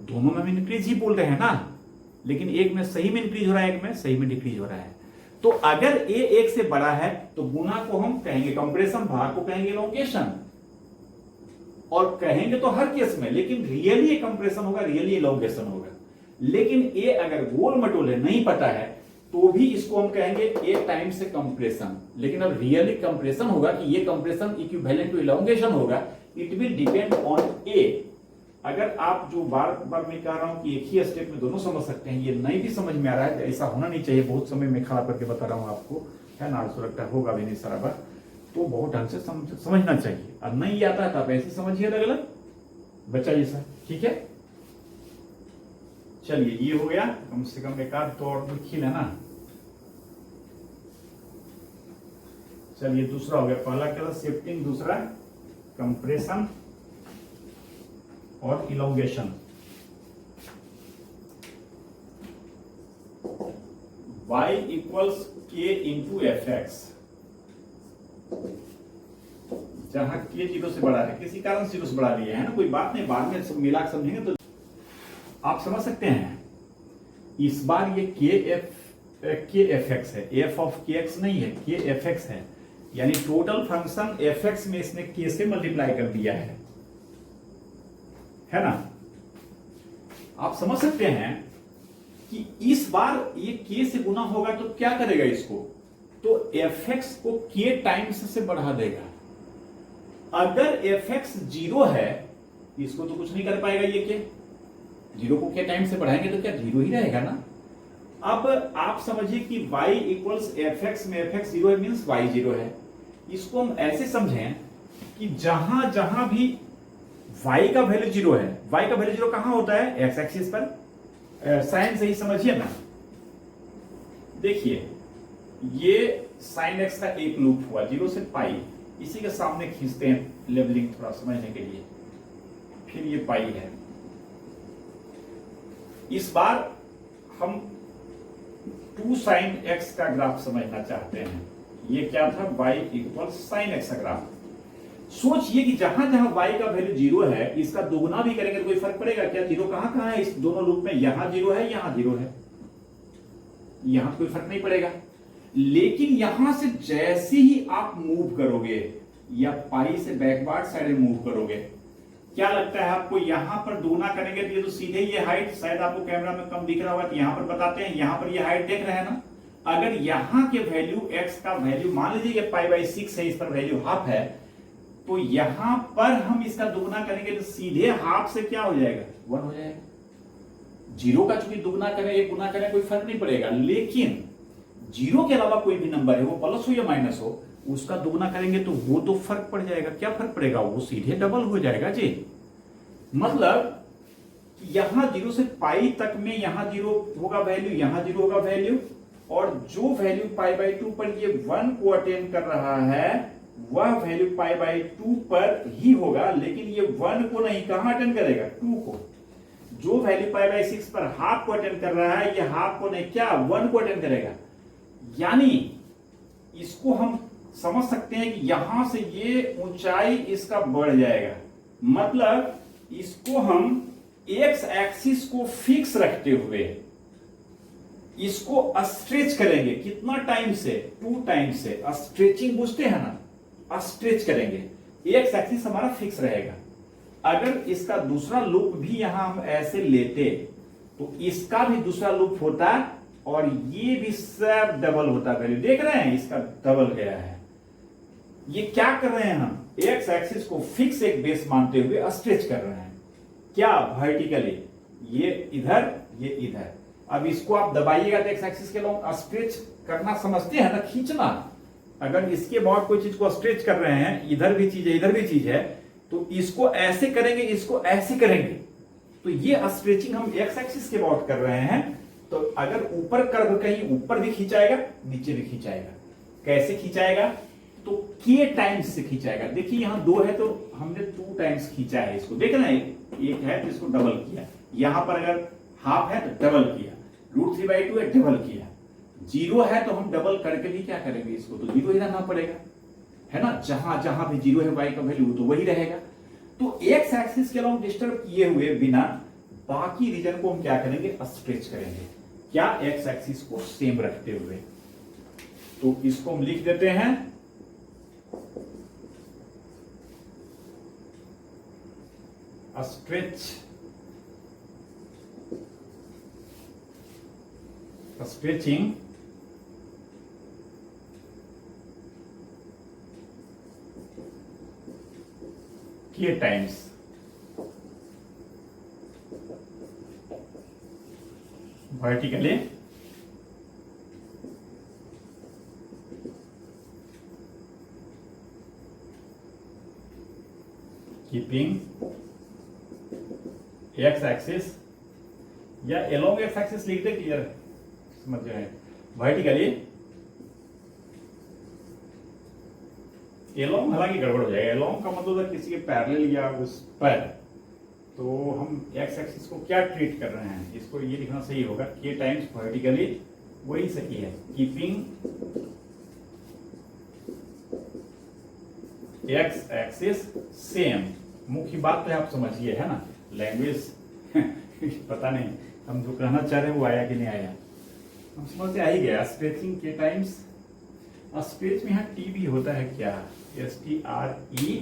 दोनों में हम इंक्रीज ही बोल रहे हैं ना, लेकिन एक में सही में इंक्रीज हो रहा है, एक में सही में डिक्रीज हो रहा है। तो अगर ए एक से बड़ा है तो गुना को हम कहेंगे कंप्रेशन, भाग को कहेंगे इलोंगेशन, और कहेंगे तो हर केस में, लेकिन रियली कंप्रेशन होगा, रियली इलोंगेशन होगा। लेकिन ए अगर गोल मटोल है, नहीं पता है, तो भी इसको हम कहेंगे ए टाइम से कंप्रेशन। लेकिन अब रियली कंप्रेशन होगा कि ये कंप्रेशन इक्विवेलेंट टू इलोंगेशन होगा, इट विल डिपेंड ऑन ए। अगर आप जो बार बार मैं कह रहा हूं कि एक ही स्टेप में दोनों समझ सकते हैं, ये नहीं भी समझ में आ रहा है, ऐसा होना नहीं चाहिए। बहुत समय में खड़ा करके बता रहा हूं आपको, है ना, सुरक्षा होगा भी नहीं सारा बार, तो बहुत ढंग से समझना चाहिए। और नहीं आता है तो आप ऐसे समझिए अलग अलग बच्चा जैसा, ठीक है। चलिए ये हो गया, कम से कम एक आध तो और लिख ही लेना। चलिए दूसरा हो गया, पहला क्या था, शिफ्टिंग, दूसरा कंप्रेशन और इलोंगेशन। y इक्वल्स के इंटू एफ एक्स, जहां के 0 से बड़ा है, किसी कारण 0 से बढ़ा लिया है ना, कोई बात नहीं, बाद में सब मिला के समझेंगे तो आप समझ सकते हैं। इस बार ये के एफ एक्स है, एफ ऑफ के एक्स नहीं है, के एफ एक्स है, यानी टोटल फंक्शन एफ एक्स में इसने के से मल्टीप्लाई कर दिया है ना। आप समझ सकते हैं कि इस बार ये के से गुना होगा तो क्या करेगा इसको, तो एफ एक्स को के टाइम्स से बढ़ा देगा। अगर एफ एक्स 0 है, इसको तो कुछ नहीं कर पाएगा ये के, 0 को के टाइम से बढ़ाएंगे तो क्या 0 ही रहेगा ना। अब आप समझिए कि y इक्वल्स एफ एक्स में एफ एक्स 0 है, मीन्स y 0 है। इसको हम ऐसे समझें कि जहां जहां भी y का वैल्यू 0 है, y का वैल्यू 0 कहां होता है, एक्स एक्सिस पर। साइन से ही समझिए ना, देखिए ये साइन एक्स का एक लूप हुआ 0 से पाई, इसी के सामने खींचते हैं लेबलिंग थोड़ा समझने के लिए, फिर ये पाई है। इस बार हम 2 साइन एक्स का ग्राफ समझना चाहते हैं। ये क्या था, y इक्वल साइन एक्स का ग्राफ। सोचिए कि जहां जहां y का वैल्यू 0 है, इसका दोगुना भी करेंगे तो कोई फर्क पड़ेगा क्या, 0 कहां कहां है इस दोनों लूप में, यहां 0 है, यहां 0 है, यहां कोई फर्क नहीं पड़ेगा। लेकिन यहां से जैसे ही आप मूव करोगे या पाई से बैकवर्ड साइड मूव करोगे, क्या लगता है आपको, यहां पर दोगुना करेंगे तो ये तो सीधे ये हाइट, शायद आपको कैमरा में कम दिख रहा होगा, तो यहां पर बताते हैं, यहां पर ये हाइट देख रहे हैं ना। अगर यहां के वैल्यू x का वैल्यू मान लीजिए π/6 है, इस पर वैल्यू हाफ है, तो यहां पर हम इसका दुगना करेंगे तो सीधे हाफ से क्या हो जाएगा, 1 हो जाएगा। 0 का चूंकि दुगना करें या गुना करें कोई फर्क नहीं पड़ेगा, लेकिन 0 के अलावा कोई भी नंबर है, वो प्लस हो या माइनस हो, उसका दुगना करेंगे तो वो तो फर्क पड़ जाएगा। क्या फर्क पड़ेगा, वो सीधे डबल हो जाएगा जी। मतलब यहां 0 से पाई तक में यहां 0 होगा वैल्यू, यहां 0 होगा वैल्यू, और जो वैल्यू π/2 पर ये 1 को अटेन कर रहा है वह वैल्यू π/2 पर ही होगा, लेकिन ये 1 को नहीं, कहां अटेन करेगा, 2 को। जो वैल्यू π/6 पर हाफ को अटेन कर रहा है, ये हाफ को नहीं, क्या 1 को अटेन करेगा। यानी इसको हम समझ सकते हैं कि यहां से ये ऊंचाई इसका बढ़ जाएगा। मतलब इसको हम एक्स एक्सिस को फिक्स रखते हुए इसको स्ट्रेच करेंगे, कितना टाइम से, 2 टाइम से। स्ट्रेचिंग बुझते हैं ना, स्ट्रेच करेंगे, एक्स एक्सिस हमारा फिक्स रहेगा। अगर इसका दूसरा लूप भी यहां हम ऐसे लेते तो इसका भी दूसरा लूप होता और ये भी सब डबल होता। वैल्यू देख रहे हैं, इसका डबल गया है। ये क्या कर रहे हैं हम, एक्स एक्सिस को फिक्स एक बेस मानते हुए स्ट्रेच कर रहे हैं। क्या वर्टिकली, ये इधर ये इधर। अब इसको आप दबाइएगा तो एक्स एक्सिस के लॉन्ग स्ट्रेच करना समझते हैं ना, खींचना। अगर इसके बाद कोई चीज को स्ट्रेच कर रहे हैं, इधर भी चीज है इधर भी चीज है, तो इसको ऐसे करेंगे इसको ऐसे करेंगे, तो ये स्ट्रेचिंग हम एक्स एक्सिस के बाद कर रहे हैं। तो अगर ऊपर कर्व कहीं ऊपर भी खींचाएगा नीचे भी खींचाएगा। कैसे खींचाएगा, तो के टाइम्स से खींचाएगा। देखिए यहां 2 है तो हमने 2 टाइम्स खींचा है इसको, देख ना, एक है तो इसको डबल किया। यहां पर अगर हाफ है तो डबल किया, √3/2 है डबल किया, 0 है तो हम डबल करके भी क्या करेंगे, इसको तो 0 ही रहना पड़ेगा, है ना। जहां जहां भी 0 है y का वैल्यू तो वही रहेगा। तो एक्स एक्सिस के अलॉन्ग डिस्टर्ब किए हुए बिना बाकी रीजन को हम क्या करेंगे, स्ट्रेच करेंगे। क्या, एक्स एक्सिस को सेम रखते हुए। तो इसको हम लिख देते हैं स्ट्रेचिंग के times vertically keeping x axis, या एलोंग एक्स एक्सिस लिख दे, क्लियर समझ जाए। वर्टिकली एलोंग हालांकि गड़बड़ हो जाएगा, एलोंग का मतलब है किसी के पैरेलल या उस पर। तो हम एक्स एक्सिस को क्या ट्रीट कर रहे हैं, इसको ये लिखना सही होगा, के टाइम्स वर्टिकली, वही सही है। Keeping x axis same. मुख्य बात तो है आप समझिए, है ना। लैंग्वेज पता नहीं हम जो कहना चाह रहे हैं वो आया कि नहीं आया, हम समझ से आ ही गया। स्ट्रेचिंग के टाइम्स, स्ट्रेच में यहाँ टी भी होता है क्या, STRE,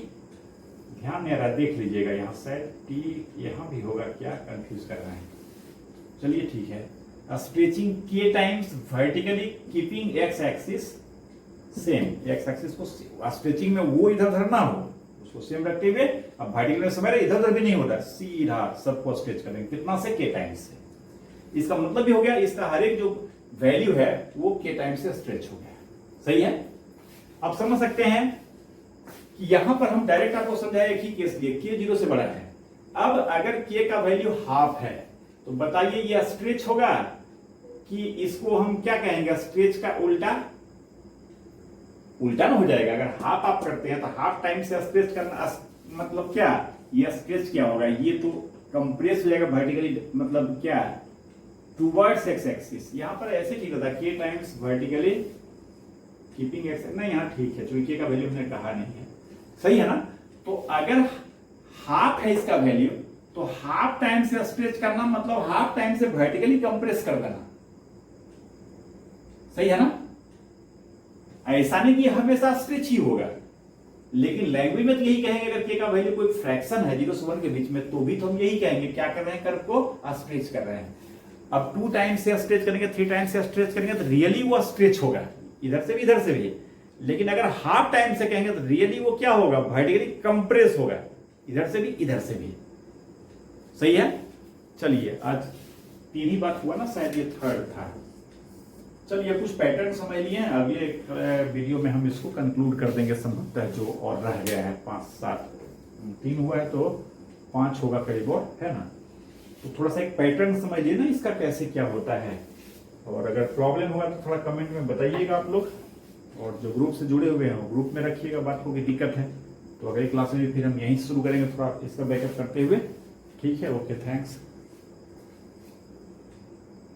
ध्यान नहीं आ रहा, देख लीजिएगा यहाँ शायद टी यहाँ भी होगा क्या, कंफ्यूज कर रहे हैं। चलिए ठीक है। स्ट्रेचिंग के times vertically keeping x axis same. X axis को स्ट्रेचिंग में वो इधर उधर ना हो, उसको सेम रखते हुए। अब वर्टिकल समय इधर उधर भी नहीं होता, सीधा सबको स्ट्रेच करेंगे। कितना से, के टाइम्स से। इसका मतलब भी हो गया, इसका हर एक जो वैल्यू है वो के टाइम्स से स्ट्रेच हो गया। सही है। अब समझ सकते हैं कि यहां पर हम डायरेक्ट आपको समझाया एक ही केस लिए, के 0 से बड़ा है। अब अगर के का वैल्यू हाफ है तो बताइए ये स्ट्रेच होगा कि इसको हम क्या कहेंगे, स्ट्रेच का उल्टा, उल्टा ना हो जाएगा। अगर हाफ आप करते हैं तो हाफ टाइम से स्ट्रेच करना मतलब क्या, ये स्ट्रेच क्या होगा, ये तो कंप्रेस हो जाएगा वर्टिकली, मतलब क्या, टुवर्ड्स एक्स एक्सिस। यहां पर ऐसे ठीक होता है, के टाइम्स वर्टिकली कीपिंग एक्स, नहीं यहाँ ठीक है, चूंकि के का वैल्यू हमने कहा नहीं है, सही है ना। तो अगर हाफ है इसका वैल्यू तो हाफ टाइम से स्ट्रेच करना मतलब हाफ टाइम से वर्टिकली कंप्रेस कर देना, सही है ना। ऐसा नहीं कि हमेशा स्ट्रेच ही होगा, लेकिन लैंग्वेज में तो यही कहेंगे अगर के का वैल्यू कोई फ्रैक्शन है 0 से 1 के बीच में, तो भी तो हम यही कहेंगे क्या कर रहे हैं, कर्व को स्ट्रेच कर रहे हैं। अब 2 टाइम्स से स्ट्रेच करेंगे, 3 टाइम्स से स्ट्रेच करेंगे तो रियली वो स्ट्रेच होगा, इधर से भी इधर से भी। लेकिन अगर हाफ टाइम से कहेंगे तो रियली वो क्या होगा, वर्टिकली कंप्रेस होगा, इधर से भी इधर से भी। सही है। चलिए आज 3 ही बात हुआ ना, शायद ये 3rd था। चलिए कुछ पैटर्न समझ लिए हैं, अब ये वीडियो में हम इसको कंक्लूड कर देंगे संभवतः, जो और रह गया है 5-7, 3 हुआ है तो 5 होगा करीब और, है ना। तो थोड़ा सा एक पैटर्न समझ लिए ना इसका कैसे क्या होता है, और अगर प्रॉब्लम हुआ तो थोड़ा कमेंट में बताइएगा आप लोग, और जो ग्रुप से जुड़े हुए हैं वो ग्रुप में रखिएगा बात को, कि दिक्कत है तो अगली क्लास में भी फिर हम यहीं शुरू करेंगे थोड़ा इसका बैकअप करते हुए। ठीक है, ओके, थैंक्स।